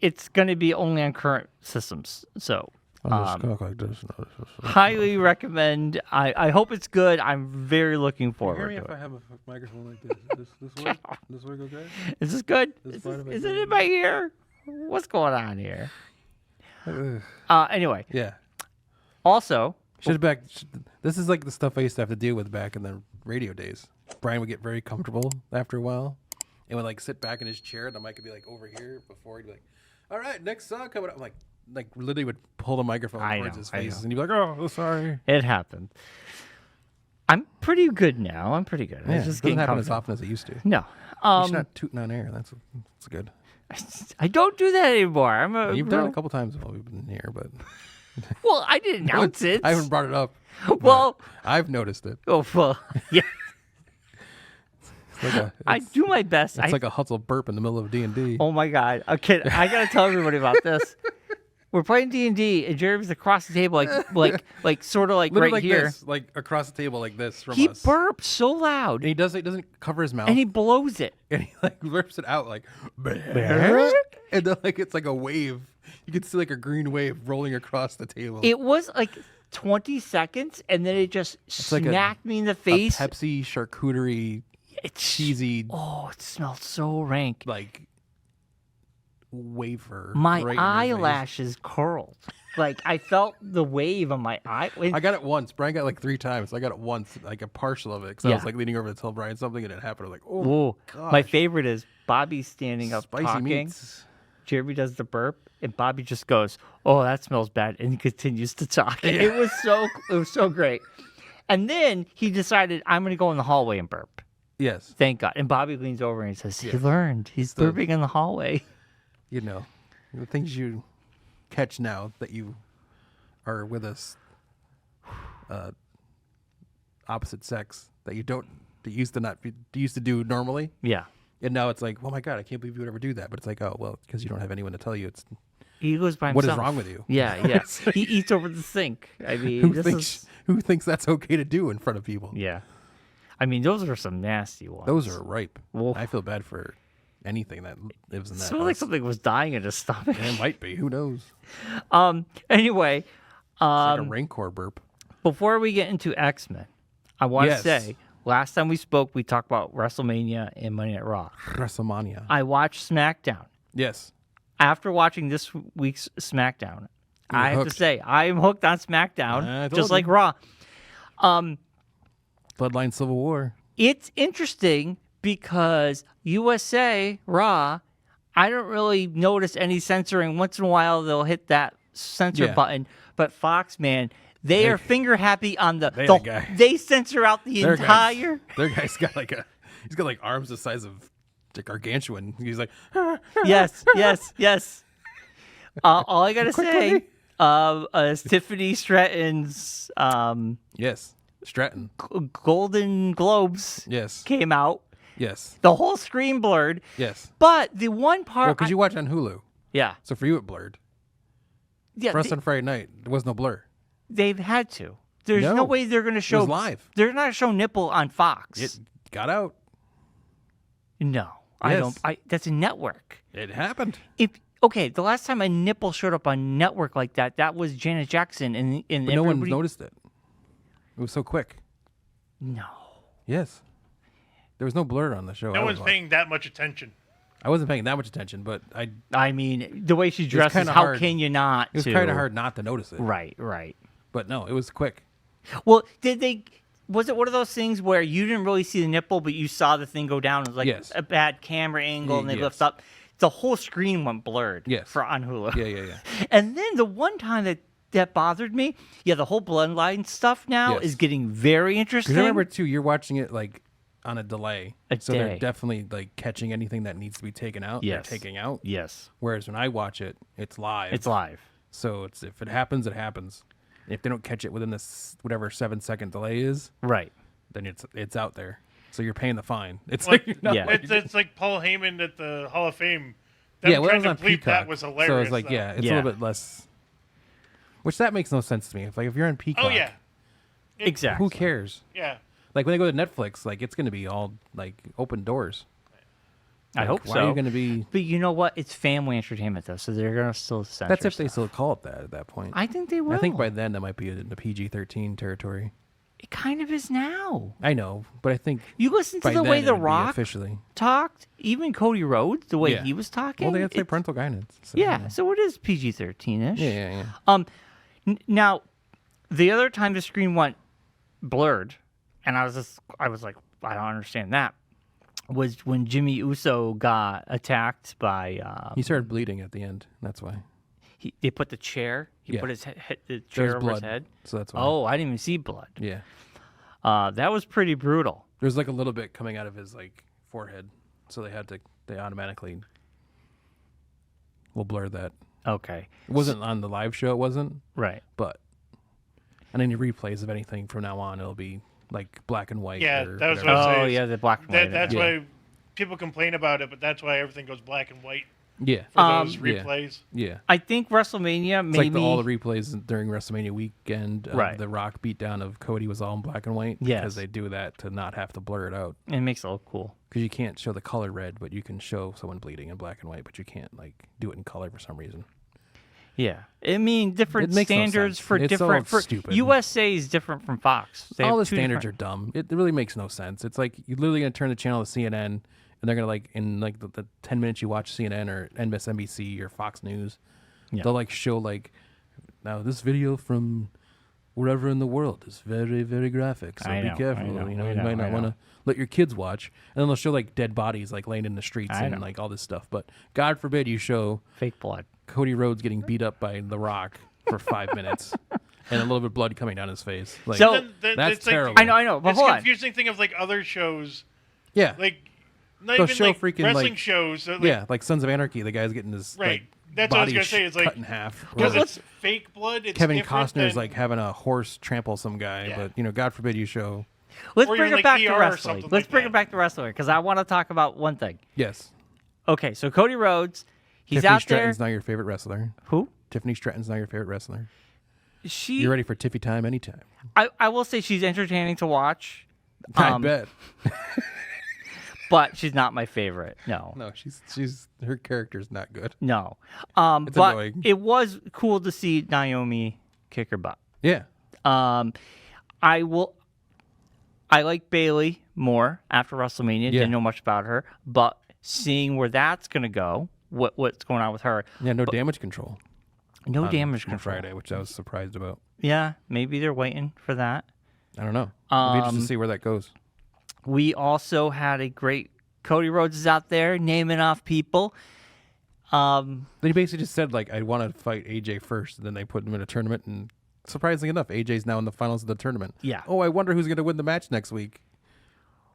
It's going to be only on current systems, so I'll just talk like this. highly recommend. I hope it's good. I'm very looking forward to if it. I have a microphone like this? This work? This work okay? Is this good? It's Is, fine if I is do it it. in my ear? What's going on here? Anyway, Yeah. also, This is like the stuff I used to have to deal with back in the radio days. Brian would get very comfortable after a while, and would like sit back in his chair, and the mic would be like over here before he'd be like, "All right, next song coming up." I'm like literally would pull the microphone I towards know, his I face, know. and he'd be like, "Oh, sorry." it happened. I'm pretty good now. I'm pretty good. Yeah, I'm it just doesn't getting happen as comfortable. often as it used to. No. You're not tooting on air. That's good. I don't do that anymore. I'm a You've done it a couple times while we've been here, but well, I didn't announce it. I haven't brought it up. Well, I've noticed it. oh well, yeah. It's like I do my best. It's like a hustle burp in the middle of D&D. Oh my god! Okay, I gotta tell everybody about this. We're playing D&D, and Jeremy's across the table, like sort of like Literally right like here. this, like across the table like this from He us. burps so loud, And he doesn't cover his mouth. and he blows it. and he like rips it out like and then like it's like a wave You could see like a green wave rolling across the table. It was like 20 seconds, and then it just like a- smacked me in the a face. Pepsi charcuterie It's cheesy Oh, it smelled so rank. like wafer. My right in your face. eyelashes curled. Like I felt the wave on my eye. I got it once. Brian got it like 3 times. I got it once, like a partial of it, because I was Yeah. like leaning over to tell Brian something, and it happened. I was like, oh, Whoa. gosh. My favorite is Bobby standing up Spicy talking. meats. Jeremy does the burp, and Bobby just goes, "Oh, that smells bad," and he continues to talk. And it was so great. And then he decided, "I'm going to go in the hallway and burp." Yes, Thank God. And Bobby leans over and he says, "He Yeah. learned. He's So- burping in the hallway." you know, the things you catch now that you are with us, opposite sex, that you used to do normally. Yeah. And now it's like, oh my God, I can't believe you would ever do that. But it's like, oh, well, because you don't have anyone to tell you. It's He goes by what himself. is wrong with you? Yeah, yeah. He eats over the sink. I mean, Who thinks that's okay to do in front of people? Yeah. I mean, those are some nasty ones. Those are ripe. Wolf. I feel bad for anything that lives in that. Smelled like house. something was dying in his stomach. It might be. Who knows? Anyway, It's like a Rancor burp. before we get into X-Men, I want to Yes. say, last time we spoke, we talked about WrestleMania and Monday Night Raw. WrestleMania. I watched SmackDown. Yes. After watching this week's SmackDown, I have to hooked. say, I am hooked on SmackDown, I told just like you. Raw. Bloodline Civil War. It's interesting because USA Raw, I don't really notice any censoring. Once in a while, they'll hit that censor Yeah. button. But Fox, man, they are finger happy on the. They the guy. They censor out the Their entire. Their guy's got he's got like arms the size of the gargantuan. He's like, Yes. All I gotta say, Tiffany Stratton's yes, Stratton. Golden Globes Yes, came out. yes, The whole screen blurred. yes. But the one part, Well, because you watch on Hulu, yeah, so for you it blurred. yeah, For us on Friday night, there was no blur. they've had to. There's no, No. way they're going to It show was live. They're not show nipple on Fox. It got out. No, I Yes. don't. That's a network. It happened. The last time a nipple showed up on network like that was Janet Jackson, and But no one noticed it. It was so quick. No, Yes. There was no blur on the show. No I one's was paying that much attention. I wasn't paying that much attention, but I mean the way she dresses. kinda How hard. can you not? it was kind of hard not to notice it. Right. But no, it was quick. Well, did they? Was it one of those things where you didn't really see the nipple, but you saw the thing go down? It was like Yes. a bad camera angle, and they Yes. lift up. The whole screen went blurred. Yes. For on Hulu. Yeah. And then the one time that bothered me, the whole bloodline stuff now Yes. is getting very interesting. Because remember too, you're watching it like on a delay, so day. they're definitely like catching anything that needs to be taken out. Yes. They're taking out. Yes, Whereas when I watch it, it's live. it's live. So it's if it happens, it happens. If they don't catch it within this whatever 7-second delay is, Right. then it's out there. So you're paying the fine. It's Like- like you're not Yeah. like, It's like Paul Heyman at the Hall of Fame. Them yeah. Well, that trying was to on bleep Peacock. that was hilarious. So it's like though. yeah, it's a Yeah. little bit less. Which that makes no sense to me. If you're on Peacock, Oh yeah, Exactly. who cares? yeah. Like when they go to Netflix, like it's going to be all like open doors. I Like, hope why so. are you going to be? But you know what? It's family entertainment though, so they're gonna still censor. That's if they stuff. still call it that at that point. I think they will. I think by then that might be in the PG-13 territory. it kind of is now. I know, but I think You listen to by the then way it The would be Rock officially. talked, even Cody Rhodes, the way Yeah. he was talking. Well, they have to say it- parental guidance. So, yeah, so it is PG-13ish. Yeah. Now, the other time the screen went blurred, and I was like, I don't understand that, was when Jimmy Uso got attacked by. He started bleeding at the end. That's why. They put the chair. He Yeah. put the There's chair over blood. his head. So that's why. Oh, I didn't even see blood. Yeah. That was pretty brutal. There's like a little bit coming out of his like forehead, so they automatically will blur that. Okay, It wasn't on the live show. It wasn't, right. but on any replays of anything from now on, it'll be like black and white. Yeah, or that was whatever. what I was Oh saying. yeah, the black and white. That's Yeah. why people complain about it, but that's why everything goes black and white Yeah. for those Yeah. replays. Yeah. I think WrestleMania It's maybe like all the replays during WrestleMania weekend. Right. The Rock beatdown of Cody was all in black and white. Yes. Because they do that to not have to blur it out. it makes it look cool. Because you can't show the color red, but you can show someone bleeding in black and white, but you can't like do it in color for some reason. Yeah, I mean different It makes no standards sense. for It's all different. For stupid. USA is different from Fox. They All have the two standards different- are dumb. It really makes no sense. It's like you're literally gonna turn the channel to CNN, and they're gonna like in like the 10 minutes you watch CNN or MSNBC or Fox News, Yeah. they'll like show like now this video from wherever in the world is very very graphic. So I be know, careful. I know, You know, I you know, might not I want know. to let your kids watch, and then they'll show like dead bodies like laying in the streets I and know. like all this stuff. But God forbid you show fake blood. Cody Rhodes getting beat up by The Rock for 5 minutes. And a little bit of blood coming down his face. Like, So- that's it's like- terrible. I know, but It's hold a on. confusing thing of like other shows, Yeah, like not They'll even show like freaking, wrestling like- shows. That, like, yeah, like Sons of Anarchy. The guy's getting his Right. like, That's what I was body gonna say, it's like- cut in half. because Or it's fake blood. It's Kevin different Costner's than, like having a horse trample some guy, Yeah. but you know, God forbid you show. Let's or bring even, it like, back ER to or wrestling. something Let's like bring that. it back to wrestling because I want to talk about one thing. Yes, Okay, so Cody Rhodes, he's Tiffany out Stratton's there. not your favorite wrestler. Who? Tiffany Stratton's not your favorite wrestler. She. You're ready for Tiffy time anytime. I will say she's entertaining to watch. I bet. But she's not my favorite. No. No, she's her character's not good. No. It's But annoying. it was cool to see Naomi kick her butt. Yeah, I like Bailey more after WrestleMania. Yeah. Didn't know much about her, but seeing where that's gonna go, what's going on with her? yeah. No damage control. No on- damage on control. Friday, which I was surprised about. Yeah, maybe they're waiting for that. I don't know. It'll be interesting Um, to see where that goes. We also had a great Cody Rhodes is out there naming off people. Then he basically just said like I want to fight AJ first, and then they put him in a tournament, and surprisingly enough, AJ's now in the finals of the tournament. Yeah. Oh, I wonder who's going to win the match next week.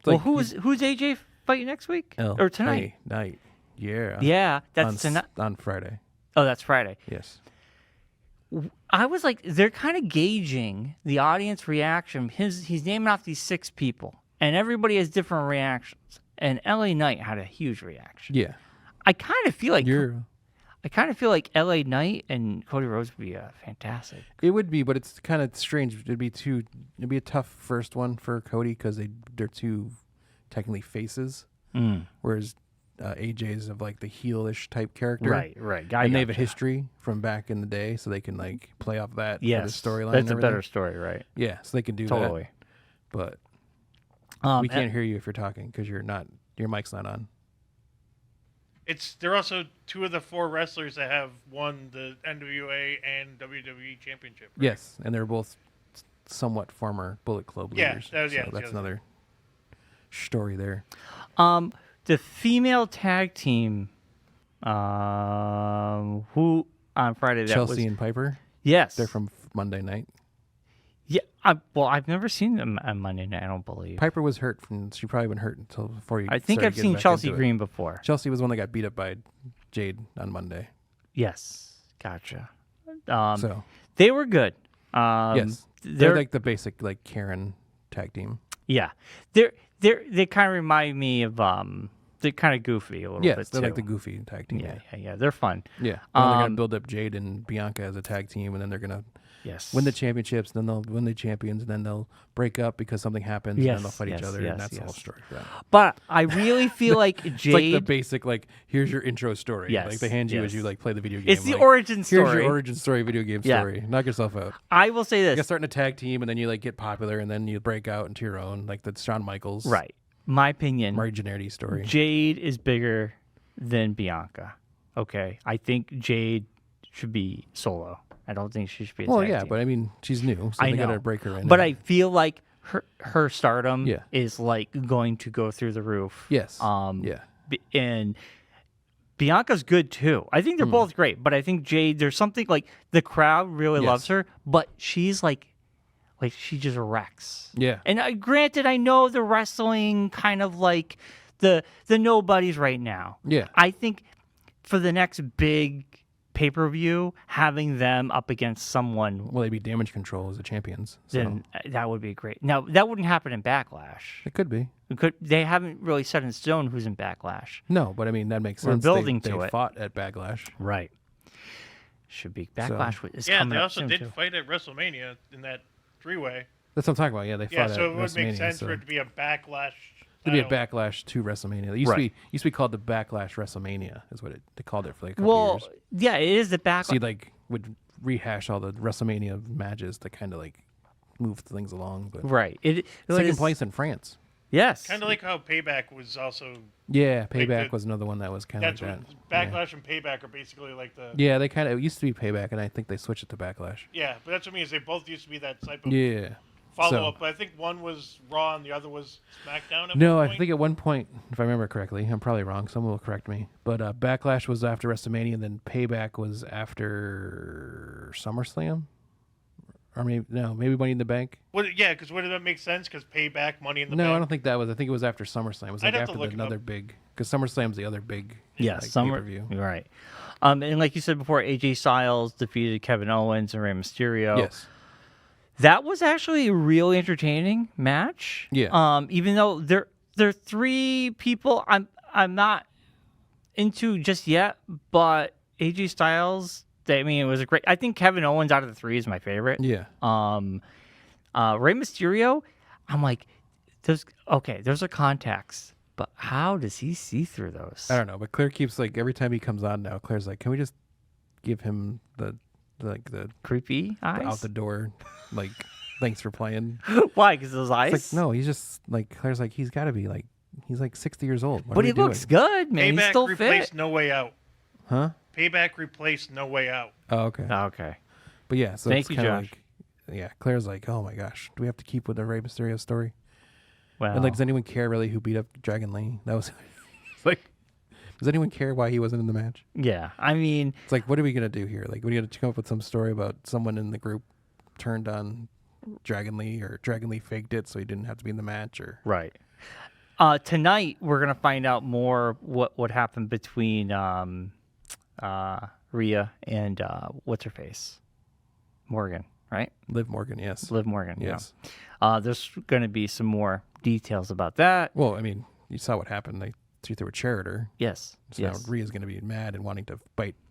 It's Well, like, who's AJ fighting next week or tonight? Night. Yeah. Yeah, on, that's tonight. on Friday. Oh, that's Friday. Yes. I was like, they're kind of gauging the audience reaction. He's naming off these 6 people, and everybody has different reactions. And LA Knight had a huge reaction. Yeah. I kind of feel like You're. LA Knight and Cody Rhodes would be fantastic. It would be, but it's kind of strange. It'd be a tough first one for Cody because they're two technically faces, whereas AJ's of like the heelish type character. Right. And they have a history from back in the day, so they can like play off that Yes, for the storyline. that's and a better everything. story, right? Yeah, so they can do Totally. that. But we can't hear you if you're talking because your mic's not on. they're also 2 of the 4 wrestlers that have won the NWA and WWE championship. Right? Yes, and they're both somewhat former Bullet Club Yeah, leaders. that was- yeah, so that's that's the another story there. The female tag team, who on Friday that Chelsea was and Piper, yes, they're from Monday night. yeah. I've never seen them on Monday night. I don't believe. Piper was hurt she probably been hurt until before you. I think started I've getting seen back Chelsea into it. Green before. Chelsea was one that got beat up by Jade on Monday. Yes, gotcha. So They were good. yes, they're they're like the basic like Karen tag team. yeah. They kind of remind me of they're kind of goofy a little Yes, bit they're too. like the goofy tag team. Yeah. They're fun. Yeah. And they're gonna build up Jade and Bianca as a tag team, and then they're gonna Yes. win the championships. Then they'll win the champions, and then they'll break up because something happens, and then they'll fight each other, and that's the whole story for that. But I really feel like It's Jade. like the basic like here's your intro story. Yes, Like they hand you as yes. you like play the video game. It's the like, origin Here's story. your origin story video game Yeah. story. Knock yourself out. I will say You this. get starting a tag team, and then you like get popular, and then you break out into your own, like the Shawn Michaels, Right. My opinion. Marty Jannetty story. Jade is bigger than Bianca. Okay. I think Jade should be solo. I don't think she should be a Well, tag yeah, team. but I mean, she's new, so I they know. gotta break her in. But I feel like her stardom Yeah. is like going to go through the roof. yes, Yeah. yeah, And Bianca's good too. I think they're both great, but I think Jade, there's something like the crowd really Yes. loves her, but she's like she just wrecks. yeah. And granted, I know the wrestling kind of like the nobodies right now. Yeah. I think for the next big pay-per-view, having them up against someone, Well, they'd be Damage Control as the champions. So then that would be great. Now, that wouldn't happen in Backlash. it could be. They haven't really set in stone who's in Backlash. No, but I mean that makes We're sense. building they to it. fought at Backlash. Right. Should be Backlash is Yeah, coming they up also soon did too. fight at WrestleMania in that 3-way. That's what I'm talking about. Yeah, they Yeah, fought so at it would make WrestleMania, sense so for it to be a backlash. it'd be a style. Backlash to WrestleMania. It used to be called the Backlash WrestleMania, is what they called it for like a couple Well, years. yeah, it is the Backlash. See, like would rehash all the WrestleMania matches to kind of like move things along. But Right. It taking is- place in France. Yes. Kind of like how Payback was also. Yeah, Payback the- was another one that was kind of That's like what that. Backlash and Payback are basically like the. Yeah, they kind of it used to be Payback, and I think they switched it to Backlash. Yeah, but that's what I mean. Is they both used to be that type of Yeah. follow up. But I think one was Raw and the other was SmackDown. At No, one I point. think at one point, if I remember correctly, I'm probably wrong. Someone will correct me. But Backlash was after WrestleMania, and then Payback was after SummerSlam, or maybe Money in the Bank. Yeah, because wouldn't that make sense? Because Payback, Money in the No, Bank. I don't think that was. I think it was after SummerSlam. It was I'd like have to after look it another up. big, because SummerSlam's the other big. Yes, like, summer. pay-per-view. Right. And like you said before, AJ Styles defeated Kevin Owens and Rey Mysterio. Yes. That was actually a really entertaining match. Yeah. Even though they're three people I'm not into just yet, but AJ Styles, I mean, it was a great. I think Kevin Owens out of the three is my favorite. Yeah. Rey Mysterio, I'm like, there's a contacts, but how does he see through those? I don't know, but Claire keeps like every time he comes on now, Claire's like, can we just give him the Creepy eyes. out the door, like, thanks for playing. Why? Because those eyes. It's like, no, he's just like Claire's like he's got to be like he's like 60 years old. What but are he we looks doing? good, man. He's Payback still replaced fit. No Way Out. Huh? Payback replaced No Way Out. Oh, okay. Okay. But yeah, so Thank it's you, kind of Josh. like, yeah, Claire's like, oh my gosh, do we have to keep with the Rey Mysterio story? Well, And like, does anyone care really who beat up Dragon Lee? That was it's like, does anyone care why he wasn't in the match? yeah. I mean, It's like, what are we gonna do here? Like, we got to come up with some story about someone in the group turned on Dragon Lee, or Dragon Lee faked it so he didn't have to be in the match, or right. Tonight we're gonna find out more what happened between Rhea and what's her face, Morgan, right? Liv Morgan. Yes. Liv Morgan. Yes. Yeah. There's gonna be some more details about that. Well, I mean, you saw what happened. They threw a chair at her. Yes. So yes. now Rhea's going to be mad and wanting to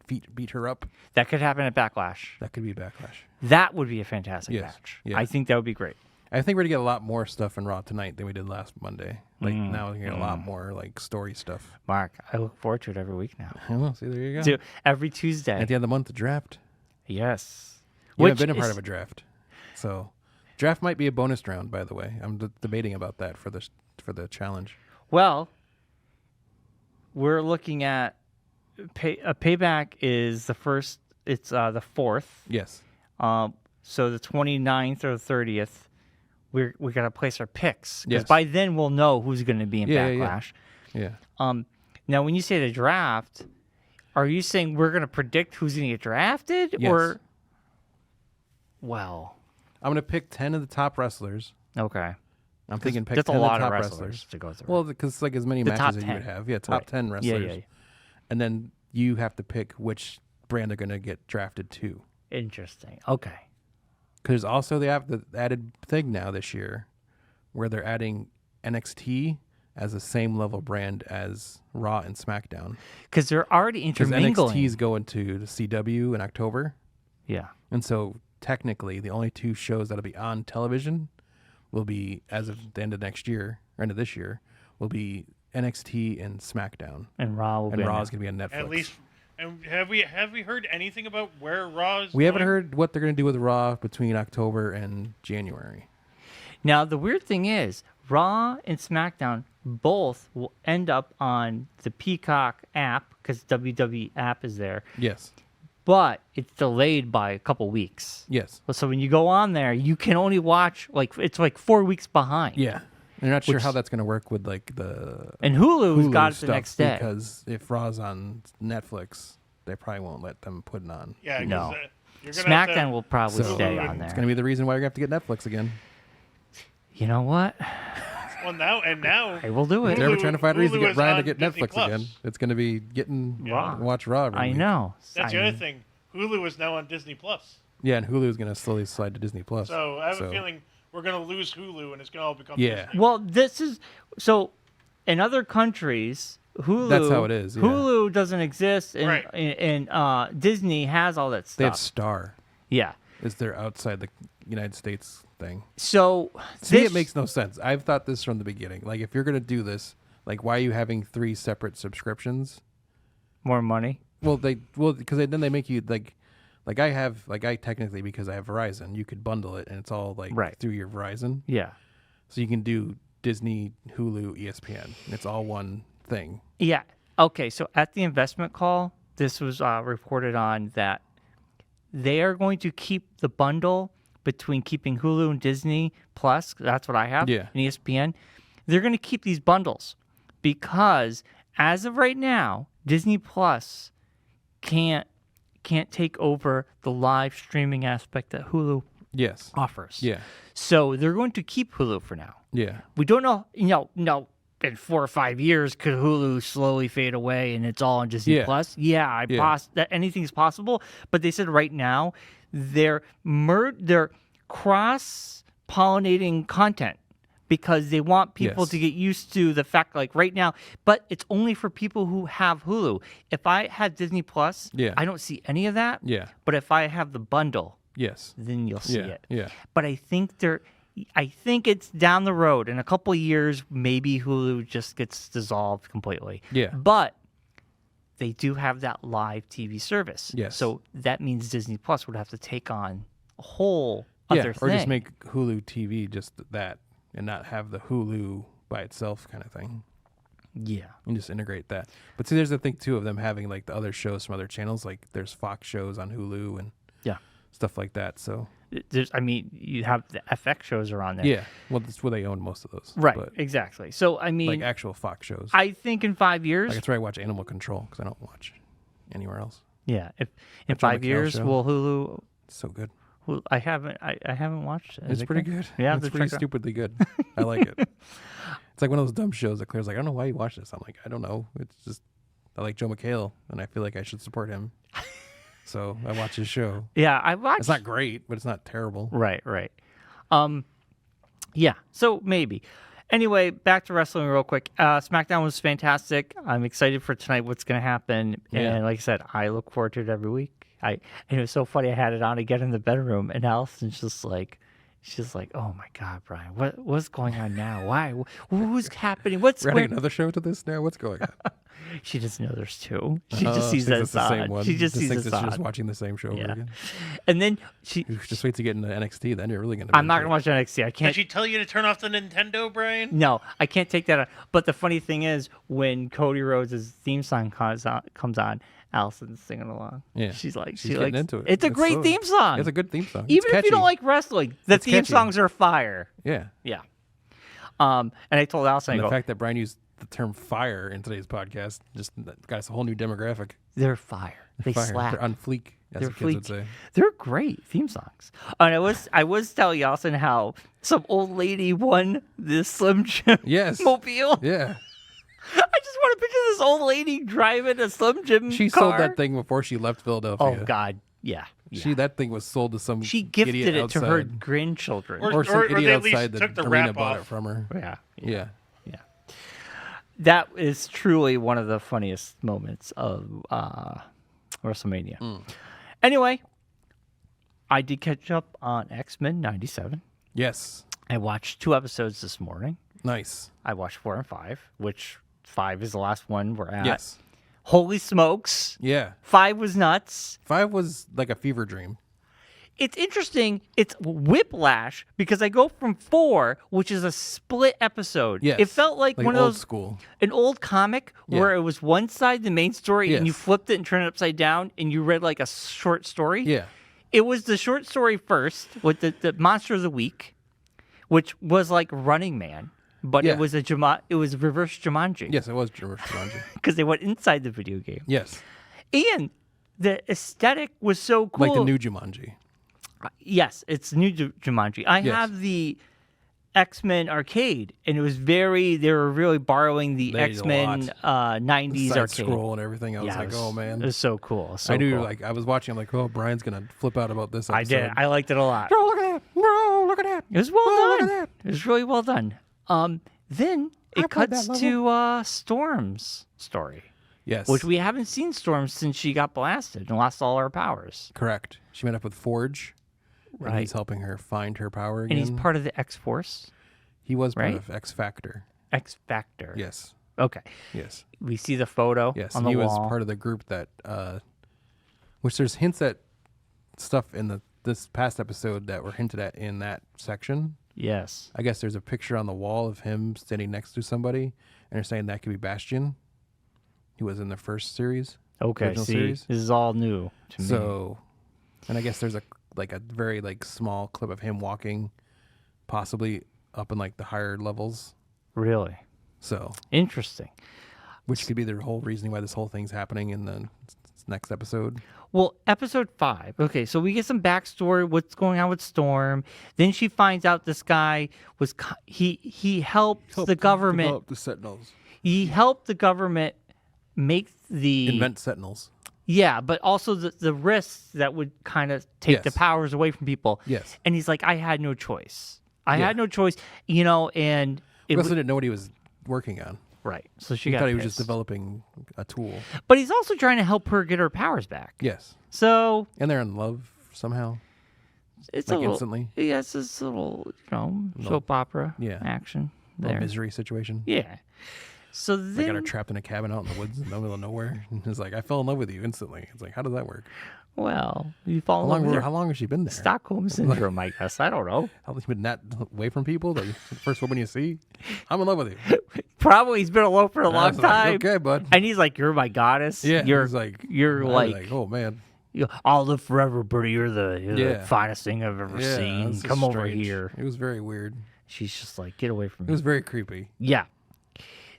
beat her up. That could happen at Backlash. That could be Backlash. That would be a fantastic Yes. match. Yeah. I think that would be great. I think we're going to get a lot more stuff in Raw tonight than we did last Monday. Like, now we're going to get a lot more, like, story stuff. Mark, I look forward to it every week now. Well, see, there you go. So every Tuesday. At the end of the month, the draft. Yes. You haven't been a is- part of a draft. So, draft might be a bonus round, by the way. I'm debating about that for the challenge. Well, we're looking at Payback is the first. It's the 4th. Yes. So the 29th or the 30th, we got to place our picks because Yes. by then we'll know who's going to be in Yeah, yeah, yeah. Backlash. Yeah. Now, when you say the draft, are you saying we're going to predict who's going to get drafted, Yes. or? Well, I'm going to pick 10 of the top wrestlers. okay. I'm thinking pick That's 10 a of the lot of top wrestlers to go through. Well, because it's like as many The matches top as you would 10. have. Yeah, top Right. 10 wrestlers. Yeah. And then you have to pick which brand they're going to get drafted to. Interesting. Okay. Because also they have the added thing now this year where they're adding NXT as the same level brand as Raw and SmackDown. Because they're already Because intermingling. NXT is going to the CW in October. Yeah. And so technically the only two shows that'll be on television will be, as of the end of next year, or end of this year, will be NXT and SmackDown. And Raw will And be Raw on is going to be on Netflix. At least. And have we heard anything about where Raw is? We haven't going? heard what they're going to do with Raw between October and January. Now, the weird thing is, Raw and SmackDown both will end up on the Peacock app because WWE app is there, Yes. but it's delayed by a couple weeks. Yes. So when you go on there, you can only watch it's like 4 weeks behind. Yeah. They're not sure Which- how that's going to work with like the And Hulu's Hulu got it stuff the next day. because if Raw's on Netflix, they probably won't let them put it on. Yeah. 'cause, No. you're gonna have SmackDown to- will probably So stay on it's there. going to be the reason why you're going to have to get Netflix again. You know what? Well, now I will do it. If they're ever trying to find a reason to Hulu get is Brian to on get Disney Netflix Plus. again, it's going to be getting Raw. watch Raw. Every I week. know. That's the other thing. Hulu is now on Disney Plus. Yeah, and Hulu is going to slowly slide to Disney Plus. So I have a feeling we're going to lose Hulu and it's going to all become Yeah. Disney. Well, this is so. In other countries, Hulu. That's how it is, yeah. Hulu doesn't exist, and Right. and Disney has all that they have stuff. Star. Yeah. Is their outside the United States thing. So See, this, it makes no sense. I've thought this from the beginning. Like, if you're going to do this, like, why are you having 3 separate subscriptions? more money. Well, because then they make you, like like I technically, because I have Verizon, you could bundle it and it's all like Right. through your Verizon. Yeah. So you can do Disney, Hulu, ESPN. It's all one thing. Yeah. Okay. So at the investment call, this was reported on that they are going to keep the bundle between keeping Hulu and Disney Plus. That's what I have. Yeah. And ESPN. They're going to keep these bundles because as of right now, Disney Plus can't take over the live streaming aspect that Hulu Yes. offers. Yeah. So they're going to keep Hulu for now. Yeah. We don't know, in 4 or 5 years, could Hulu slowly fade away and it's all on Disney Yeah. Plus? Yeah, that anything's possible. But they said right now they're cross-pollinating content because they want people Yes. to get used to the fact, like right now. But it's only for people who have Hulu. If I had Disney Plus, Yeah. I don't see any of that. Yeah. But if I have the bundle, Yes. then you'll see Yeah. it. Yeah. But I think it's down the road. In a couple of years, maybe Hulu just gets dissolved completely. Yeah. But they do have that live TV service. Yes. So that means Disney Plus would have to take on a whole Yeah. other Or thing. just make Hulu TV just that and not have the Hulu by itself kind of thing. Yeah. And just integrate that. But see, there's the thing too of them having like the other shows from other channels. Like there's Fox shows on Hulu and Yeah. stuff like that. So You have the FX shows are on there. yeah, well, that's where they own most of those. Right. But Exactly. So, like actual Fox shows. I think in 5 years, Like that's where I watch Animal Control because I don't watch anywhere else. yeah, if in John 5 McHale years, show. will Hulu, It's so good. I haven't watched it. Is It's it pretty good. Yeah, it's to pretty check it out. stupidly good. I like it. It's like one of those dumb shows that Claire's like, I don't know why you watch this. I'm like, I don't know. It's just I like Joe McHale and I feel like I should support him. So I watch his show. Yeah, I watched. It's not great, but it's not terrible. Right. Yeah, so maybe. Anyway, back to wrestling real quick. SmackDown was fantastic. I'm excited for tonight, what's going to happen. Yeah. And like I said, I look forward to it every week. And it was so funny. I had it on again in the bedroom, and Allison's just like, she's like, "Oh my God, Brian, what's going on now? Why? Who's happening? What's We're adding another show to this now. What's going on? She doesn't know there's two. She just sees that it's it's the same on. one. She just sees thinks it's it's just on. watching the same show over Yeah. again. And then Just wait to get into NXT. Then you're really gonna. I'm not gonna watch NXT. I Did can't. she tell you to turn off the Nintendo, Brian? No, I can't take that on. But the funny thing is, when Cody Rhodes' theme song comes on, Allison's singing along. Yeah, She's like, she's she getting likes, into it. It's a great so- theme song. It's a good theme song. Even It's if you don't catchy. like wrestling, the It's theme catchy. songs are fire. Yeah, Yeah. And I told Allison, and I the go, fact that Brian used the term "fire" in today's podcast just got us a whole new demographic. they're fire. They Fire. slap. They're on fleek, as They're the kids would fleek. say. They're great theme songs. And I was telling Allison how some old lady won this Slim Jim Yes. mobile. Yeah, I just want to picture this old lady driving a Slim Jim she car. sold that thing before she left Philadelphia. Oh God, yeah. That thing was sold to some. She gifted idiot it to her outside. grandchildren. Or- or some they idiot at least outside the took the arena wrap bought off. it from her. yeah. Yeah. That is truly one of the funniest moments of WrestleMania. Mm. Anyway, I did catch up on X-Men 97. Yes. I watched 2 episodes this morning. Nice. I watched 4 and 5, which 5 is the last one we're at. Yes. Holy smokes. Yeah. 5 was nuts. 5 was like a fever dream. It's interesting. It's whiplash because I go from 4, which is a split episode. Yes. It felt like one of old those school. an old comic where Yeah. it was one side, the main story, and you Yes. flipped it and turned it upside down, and you read like a short story. Yeah. It was the short story first with the Monster of the Week, which was like Running Man, but Yeah. it was it was reverse Jumanji. Yes, it was Jumanji. Because they went inside the video game. Yes. And the aesthetic was so cool. Like the new Jumanji. Yes, it's new Jumanji. I Yes. have the X-Men arcade, and it was they were really borrowing the They did a X-Men lot. 90s Side arcade. scroll and everything. I was Yeah, like, it was, oh man. It was so cool. So I knew, cool. like, I was watching. I'm like, oh, Brian's gonna flip out about this. I did. episode. I liked it a lot. Oh, look at that! No, look at that! It was well Oh, look done. at that. It was really well done. Then I it played cuts that to Storm's story, Yes, which we haven't seen Storm since she got blasted and lost all her powers. correct. She met up with Forge. And Right. he's helping her find her power again. And he's part of the X-Force, He was part right? of X Factor. X Factor. Yes. Okay. Yes. We see the photo Yes. on And the he wall. was part of the group that, which there's hints that stuff in this past episode that were hinted at in that section. Yes. I guess there's a picture on the wall of him standing next to somebody, and they're saying that could be Bastion. He was in the first series. Okay, original see, series. this is all new to me. So, and I guess there's a very like small clip of him walking, possibly up in like the higher levels. Really? So Interesting. which could be the whole reason why this whole thing's happening in the next episode. Well, episode 5. Okay, so we get some backstory. What's going on with Storm? Then she finds out this guy was he helped the government. Develop the Sentinels. He helped the government make the Invent Sentinels. Yeah, but also the risks that would kind of take the Yes. powers away from people. Yes. And he's like, I had no choice. I Yeah. had no choice, and He it also was didn't know what he was working on. right. So she He got thought he was just pissed. developing a tool. But he's also trying to help her get her powers back. Yes. So And they're in love somehow. it's Like a little, instantly. Yeah, it's this little, soap opera A action little there. misery situation. Yeah. So They got her then, trapped in a cabin out in the woods in the middle of nowhere. And it's like, I fell in love with you instantly. It's like, how does that work? well, you fall in love with her. How long has she been there? Stockholm syndrome, I guess. I don't know. How long has she been that away from people? The first woman you see? I'm in love with you. Probably he's been alone for a I long was like, time. okay, bud. And he's like, "You're my goddess. Yeah. you're he's like, you're I was like, oh man. I'll live forever, Bertie. You're the Yeah. finest thing I've ever Yeah, seen. this is Come over strange. here." It was very weird. She's just like, "Get away from It me." was very creepy. Yeah.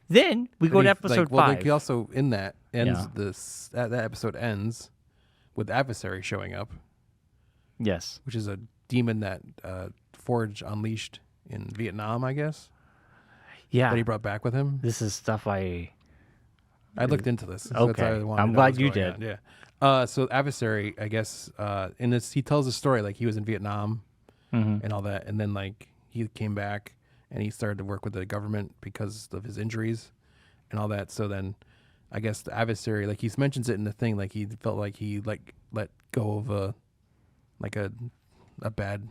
Then we go And to he- episode well, 5. he also in that ends Yeah. that episode ends with Adversary showing up, Yes. which is a demon that Forge unleashed in Vietnam, I guess, Yeah. that he brought back with him. This is stuff I looked into this. So that's why Okay. I wanted I'm to know glad what's you going did. on. Yeah. So Adversary, I guess, in this, he tells a story like he was in Vietnam and all that, and then like he came back and he started to work with the government because of his injuries and all that. So then, I guess the Adversary, like he mentions it in the thing, like he felt like he like let go of a bad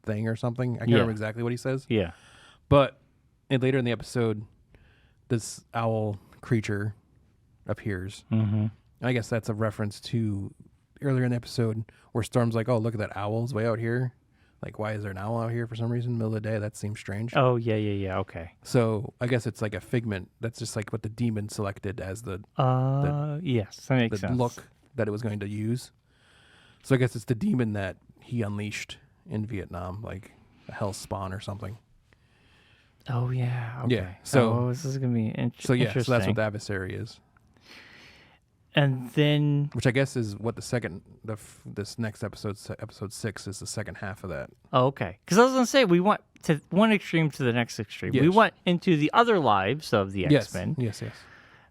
thing or something. I can't Yeah. remember exactly what he says. Yeah. But later in the episode, this owl creature appears. Mm-hmm. And I guess that's a reference to earlier in the episode where Storm's like, oh, look at that owl's way out here. Like, why is there an owl out here for some reason in the middle of the day? That seems strange. Oh, yeah. Okay. So I guess it's like a figment. That's just like what the demon selected as the Yes, that makes sense. look that it was going to use. So I guess it's the demon that he unleashed in Vietnam, like a hell spawn or something. Oh, yeah. Okay. Yeah, so- this is gonna be So yeah, interesting. so that's what the Adversary is. And then, Which I guess is what this next episode 6 is the second half of that. okay, because I was gonna say we went to one extreme to the next extreme. We Yes. went into the other lives of the X-Men Yes.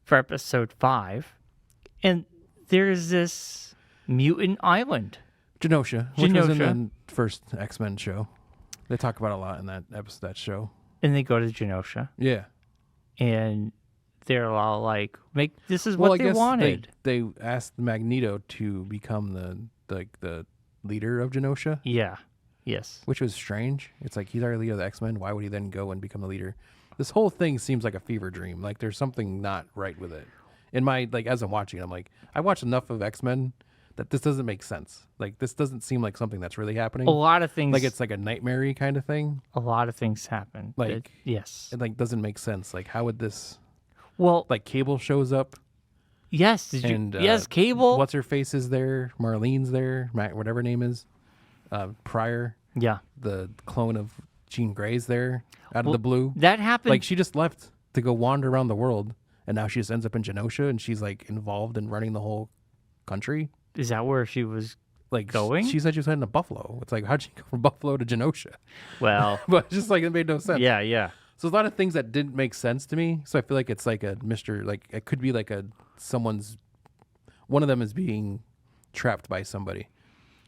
for episode 5, and there's this mutant island. Genosha, which was in Genosha. the first X-Men show. They talk about it a lot in that episode, that show. And they go to Genosha, Yeah. and they're all like, this is Well, what I they guess wanted. they asked Magneto to become the leader of Genosha, Yeah. Yes. which was strange. It's like he's our leader of the X-Men. Why would he then go and become the leader? This whole thing seems like a fever dream. Like there's something not right with it. In my as I'm watching it, I'm like, I watched enough of X-Men that this doesn't make sense. Like this doesn't seem like something that's really happening. A lot of things. Like it's like a nightmare-y kind of thing. a lot of things happen. Like- yes. It like doesn't make sense. Like how would this Well, like Cable shows up yes. Did you? and Yes, Cable. what's her face is there, Marlene's there, whatever her name is, Pryor, Yeah. the clone of Jean Grey's there out of the blue. That happened. Like she just left to go wander around the world, and now she just ends up in Genosha, and she's like involved in running the whole country. is that where she was? Like Going? she said she was heading to Buffalo. It's like how'd she go from Buffalo to Genosha? Well, But it's just like it made no sense. yeah, yeah. So there's a lot of things that didn't make sense to me. So I feel like it's like a like it could be like one of them is being trapped by somebody,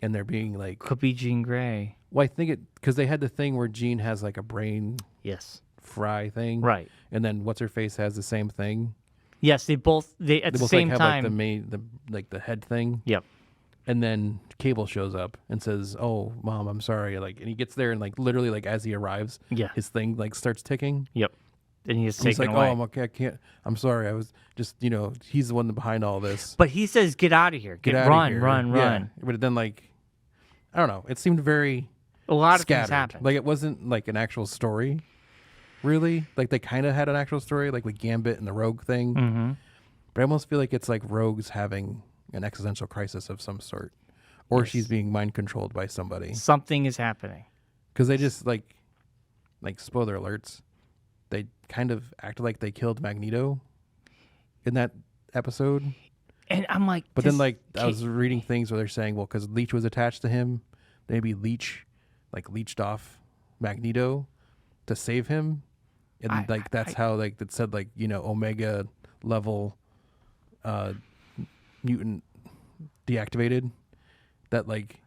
and they're being like, Could be Jean Grey. well, I think because they had the thing where Jean has like a brain Yes. fry thing, Right. And then what's her face has the same thing. Yes, they at They the both same like have time. like the head thing. Yep. And then Cable shows up and says, "Oh, Mom, I'm sorry." Like, and he gets there and like literally like as he arrives, Yeah. his thing like starts ticking. Yep. Then he is He's taken like, away. oh, I'm okay. I can't. I'm sorry. I was just, he's the one behind all this. But he says, "Get out of here! Get out Run, of here. run, Yeah. run!" But then, like, I don't know. It seemed very A lot of scattered. things happened. Like, it wasn't like an actual story, really. Like, they kind of had an actual story, like with Gambit and the Rogue thing. Mm-hmm. But I almost feel like it's like Rogue's having an existential crisis of some sort, or Yes. she's being mind controlled by somebody. Something is happening. Because they just like spoiler alerts, they kind of acted like they killed Magneto in that episode. And I'm like, But then, this like, I can't- was reading things where they're saying, well, because Leech was attached to him, maybe Leech, leached off Magneto to save him, and that's how like it said Omega level mutant deactivated, that like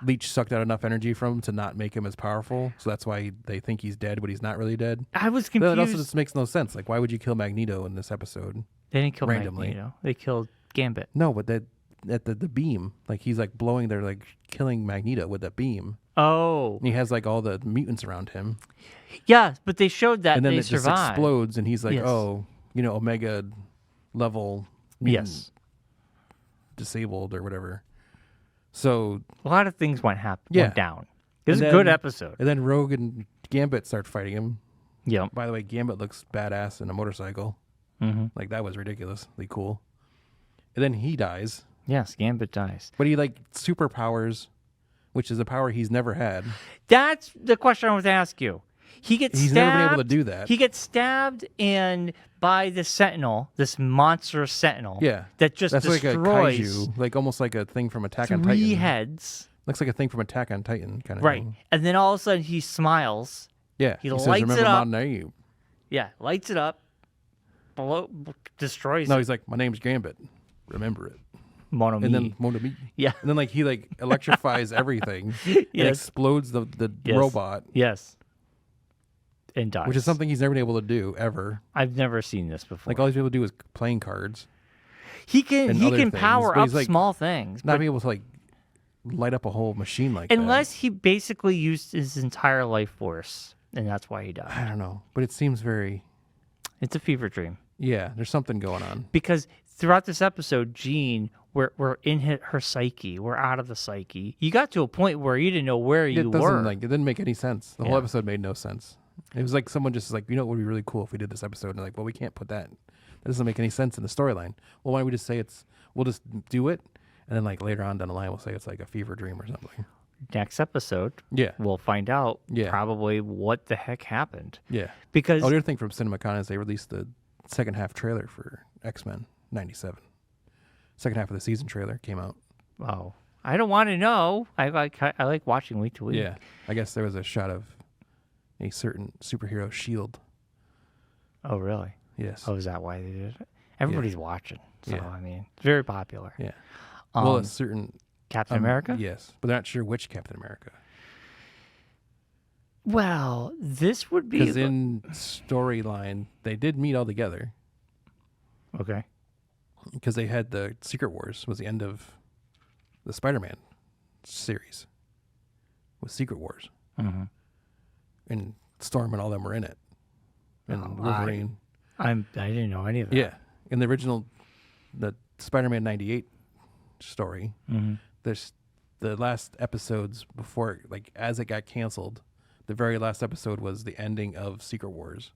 Leech sucked out enough energy from him to not make him as powerful, so that's why they think he's dead, but he's not really dead. I was But confused. that also just makes no sense. Like, why would you kill Magneto in this episode? They didn't kill randomly. Magneto. They killed Gambit. No, but that at the beam, like he's like blowing, they're like killing Magneto with that beam. Oh, And he has like all the mutants around him, yeah, but they showed that and then they it just survived. explodes, and he's like, Yes. oh, Omega level mutant Yes, disabled or whatever. So a lot of things went Yeah. down. It was And a good then- episode. and then Rogue and Gambit start fighting him. Yep. By the way, Gambit looks badass in a motorcycle. Mm-hmm. Like, that was ridiculously cool. And then he dies, Yes, Gambit dies. but he like superpowers, which is a power he's never had. That's the question I was to ask you. He gets He's stabbed. never been able to do that. He gets stabbed and by the Sentinel, this monstrous Sentinel. Yeah, That just that's like a destroys kaiju, like almost like a thing from Attack on 3 Titan. heads. Looks like a thing from Attack on Titan kind of Right. thing. And then all of a sudden he smiles. Yeah, He says, lights "Remember it my up." name." Yeah, lights it up. Destroys No, it. he's like, "My name's Gambit. Remember it." Mon And ami. then Mon ami. Yeah. And then like he like electrifies everything. And Yes. explodes the Yes. robot, Yes. And dies. which is something he's never been able to do ever. I've never seen this before. Like all he's able to do is playing cards, he can and he other can things, power but up he's, like, small things. not but be able to like light up a whole machine like that. unless he basically used his entire life force, and that's why he died. I don't know, but it seems very It's a fever dream. yeah. There's something going on. Because throughout this episode, Jean, we're in her psyche. We're out of the psyche. You got to a point where you didn't know where It you doesn't were. like it didn't make any sense. The whole Yeah. episode made no sense. It was like someone just like, what would be really cool if we did this episode? And they're like, well, we can't put that. That doesn't make any sense in the storyline. Well, why don't we just say we'll just do it, and then like later on down the line we'll say it's like a fever dream or something. Next episode, Yeah, we'll find out Yeah. probably what the heck happened. yeah. Because Oh, the other thing from CinemaCon is they released the second half trailer for X-Men '97. Second half of the season trailer came out. oh, I don't want to know. I like watching week to week. Yeah, I guess there was a shot of a certain superhero shield. Oh, really? Yes. Oh, is that why they did it? Everybody's watching. So, Yeah. I mean, it's very popular. Yeah. Well, Um, a certain Captain America? Yes, but they're not sure which Captain America. Well, this would be... Because in storyline, they did meet all together Okay. because they had the Secret Wars was the end of the Spider-Man series with Secret Wars, Mm-hmm. and Storm and all them were in it, and Oh, Wolverine. I didn't know any of that. Yeah, in the original, the Spider-Man '98 story, Mm-hmm. there's the last episodes before, like as it got canceled, the very last episode was the ending of Secret Wars.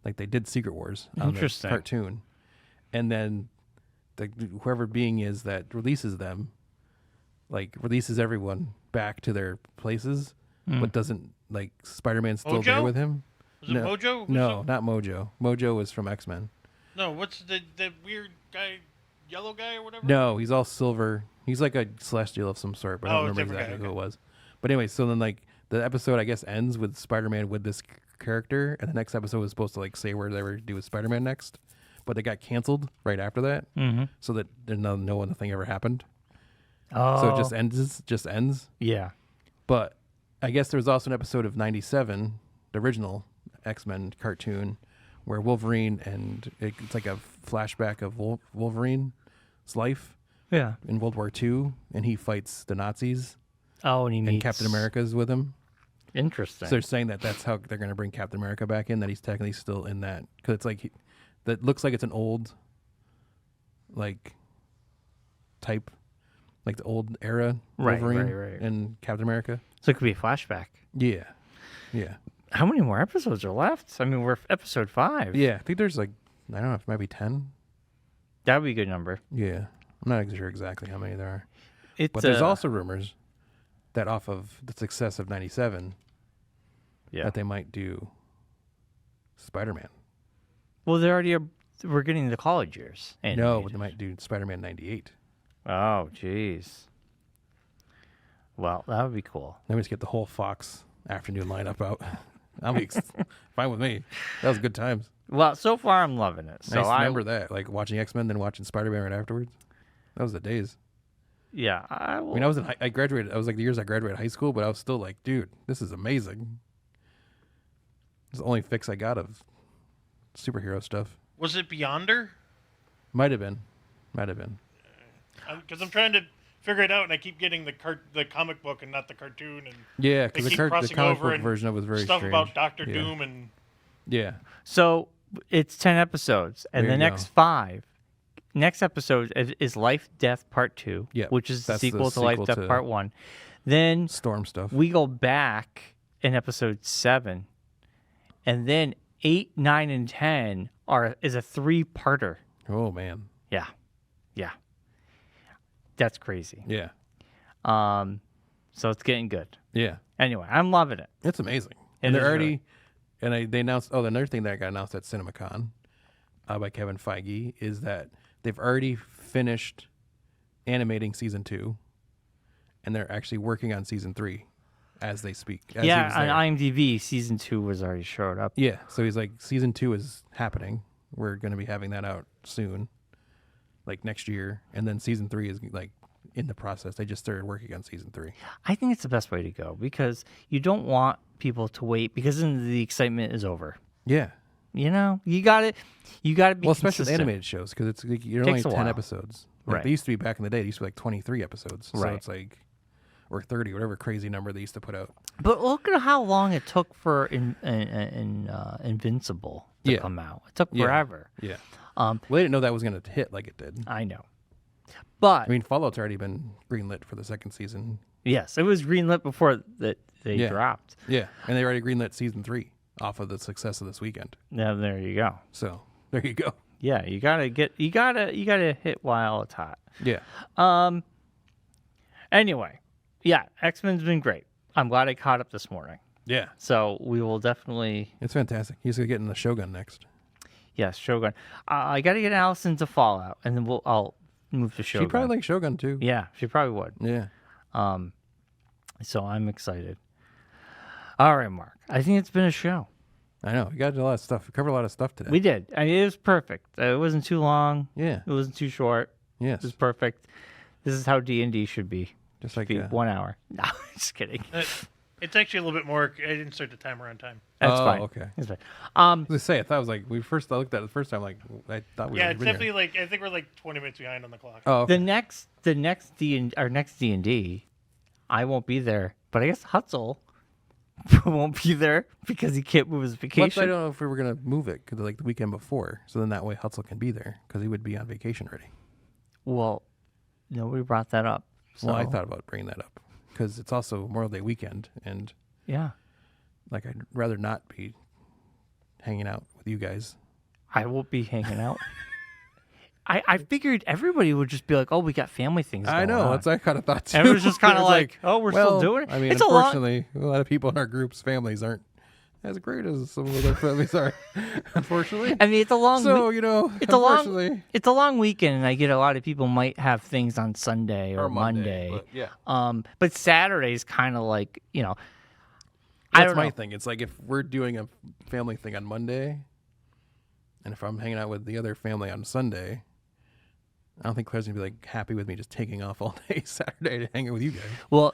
Like they did Secret Wars on the Interesting. cartoon, and then whoever being is that releases them, like releases everyone back to their places, but doesn't like Spider-Man's still there Mojo? with him. Was it No. Mojo? No, not Mojo. Mojo was from X-Men. No, what's the weird guy, yellow guy or whatever? No, he's all silver. He's like a celestial of some sort, but I Oh, don't remember different guy, exactly who it okay. was. But anyway, so then like the episode I guess ends with Spider-Man with this character, and the next episode was supposed to like say where they were do with Spider-Man next, but they got canceled right after that, so that no nothing ever happened. Oh. So it just ends. Yeah. But I guess there was also an episode of '97, the original X-Men cartoon, where Wolverine and it's like a flashback of Wolverine's life Yeah. in World War II, and he fights the Nazis, Oh, and he and meets... Captain America's with him. Interesting. So they're saying that that's how they're going to bring Captain America back in. That he's technically still in that because it's like that looks like it's an old, like, type, like the old era Wolverine right. and Captain America. So it could be a flashback. Yeah. How many more episodes are left? I mean, we're episode 5. Yeah, I think there's like, I don't know, if it might be 10. That would be a good number. Yeah. I'm not sure exactly how many there are. It's, But there's also rumors that off of the success of 97, that they might do Spider-Man. Well, we're getting the college years. No, but they might do Spider-Man 98. Oh, jeez. Well, that would be cool. Then we just get the whole Fox afternoon lineup out. I'll be fine with me. That was good times. Well, so far I'm loving it. So I remember that, like watching X-Men, then watching Spider-Man right afterwards. That was the days. Yeah, I mean, I graduated. I was like the years I graduated high school, but I was still like, dude, this is amazing. It's the only fix I got of superhero stuff. Was it Beyonder? Might have been. Because I'm trying to figure it out, and I keep getting the comic book and not the cartoon. And Yeah, they because keep the crossing comic over book and version of it was very stuff strange. about Doctor Yeah. Doom and Yeah. So it's 10 episodes, and There the you next go. 5. Next episode is Life, Death Part 2, Yeah, which is the that's the sequel to Life, sequel Death to Part 1. Then Storm stuff. we go back in episode 7, and then 8, 9, and 10 is a 3-parter. Oh man. Yeah. That's crazy. Yeah. So it's getting good. Yeah. Anyway, I'm loving it. It's amazing. It And they're is already, they announced. Oh, another thing that got announced at CinemaCon by Kevin Feige is that they've already finished animating season 2, and they're actually working on season 3 as they speak. As he Yeah, was on there. IMDb, season 2 was already showed up. Yeah, so he's like, season 2 is happening. We're going to be having that out soon, like next year, and then season 3 is like in the process. They just started working on season 3. I think it's the best way to go because you don't want people to wait because then the excitement is over. Yeah. You know, you got to be Well, especially with consistent. animated shows, because it's like, you're Takes only a 10 while. episodes. Like, Right. They used to be back in the day. They used to be like 23 episodes. So Right. it's like, or 30, whatever crazy number they used to put out. But look at how long it took for Invincible to Yeah. come out. It took Yeah. forever. Yeah. Well, they didn't know that was going to hit like it did. I know. But I mean, Fallout's already been greenlit for the second season. yes, it was greenlit before they Yeah. dropped. Yeah. And they already greenlit season 3 off of the success of this weekend. Now there you go. So there you go. Yeah, you gotta hit while it's hot. Yeah. Anyway, yeah, X-Men's been great. I'm glad I caught up this morning. Yeah. So we will definitely, It's fantastic. He's going to get in the Shogun next. yes, Shogun. I got to get Allison to Fallout, and then I'll move to Shogun. She probably likes Shogun too. Yeah, she probably would. Yeah. So I'm excited. All right, Mark. I think it's been a show. I know. We got a lot of stuff. We covered a lot of stuff today. We did. I mean, it was perfect. It wasn't too long. Yeah. It wasn't too short. Yes. It was perfect. This is how D&D should be. Just like Be 1 hour. No, just kidding. it's actually a little bit more. I didn't start the timer on time. That's Oh, fine. okay. That's fine. I was gonna say, I thought it was like I looked at it the first time, like I thought we Yeah, were it's here. definitely like I think we're like 20 minutes behind on the clock. Oh, okay. The next D&D, I won't be there, but I guess Hutzel won't be there because he can't move his Plus, vacation. I don't know if we were gonna move it because like the weekend before, so then that way Hutzel can be there because he would be on vacation already. Well, nobody brought that up. So, Well, I thought about bringing that up because it's also Memorial Day weekend, and yeah, like I'd rather not be hanging out with you guys. I will be hanging out. I figured everybody would just be like, "Oh, we got family things." I going know. on. That's what I kind of thought too. And it was just kind It of was like, "Oh, we're still well, doing it." I mean, it's a lot. unfortunately, a lot of people in our group's families aren't as great as some of their families are. Unfortunately. I mean, it's a long. So week- you know, it's a long. unfortunately, It's a long weekend, and I get a lot of people might have things on Sunday or, or Monday. but yeah. But Saturday's kind of like I That's don't my know. thing. It's like if we're doing a family thing on Monday, and if I'm hanging out with the other family on Sunday, I don't think Claire's gonna be like happy with me just taking off all day Saturday to hang out with you guys. Well,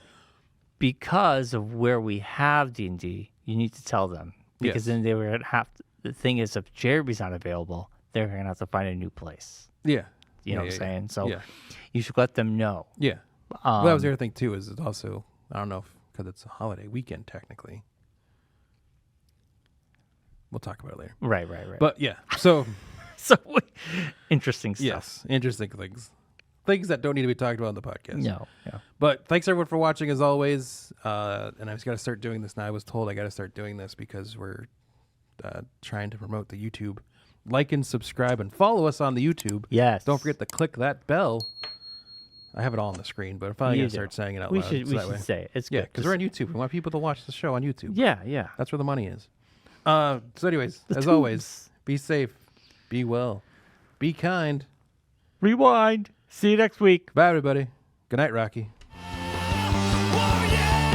because of where we have D&D, you need to tell them because Yes. then they were gonna have. The thing is, if Jeremy's not available, they're gonna have to find a new place. Yeah. You know Yeah, what I'm saying? So Yeah. you should let them know. Yeah. Well, that was the other thing too. Is it also I don't know because it's a holiday weekend technically. We'll talk about it later. Right. But yeah, so So interesting stuff. yes, interesting things that don't need to be talked about on the podcast. No. But thanks everyone for watching as always. And I just got to start doing this now. I was told I got to start doing this because we're trying to promote the YouTube. Like and subscribe and follow us on the YouTube. Yes. Don't forget to click that bell. I have it all on the screen, but I'm finally You going to do. start saying it out We loud. should so that way. say it. It's Yeah, good. because we're on YouTube. We want people to watch the show on YouTube. Yeah. That's where the money is. So anyways, as always, be safe, be well, be kind. Rewind. See you next week. Bye, everybody. Good night, Rocky. Oh, yeah!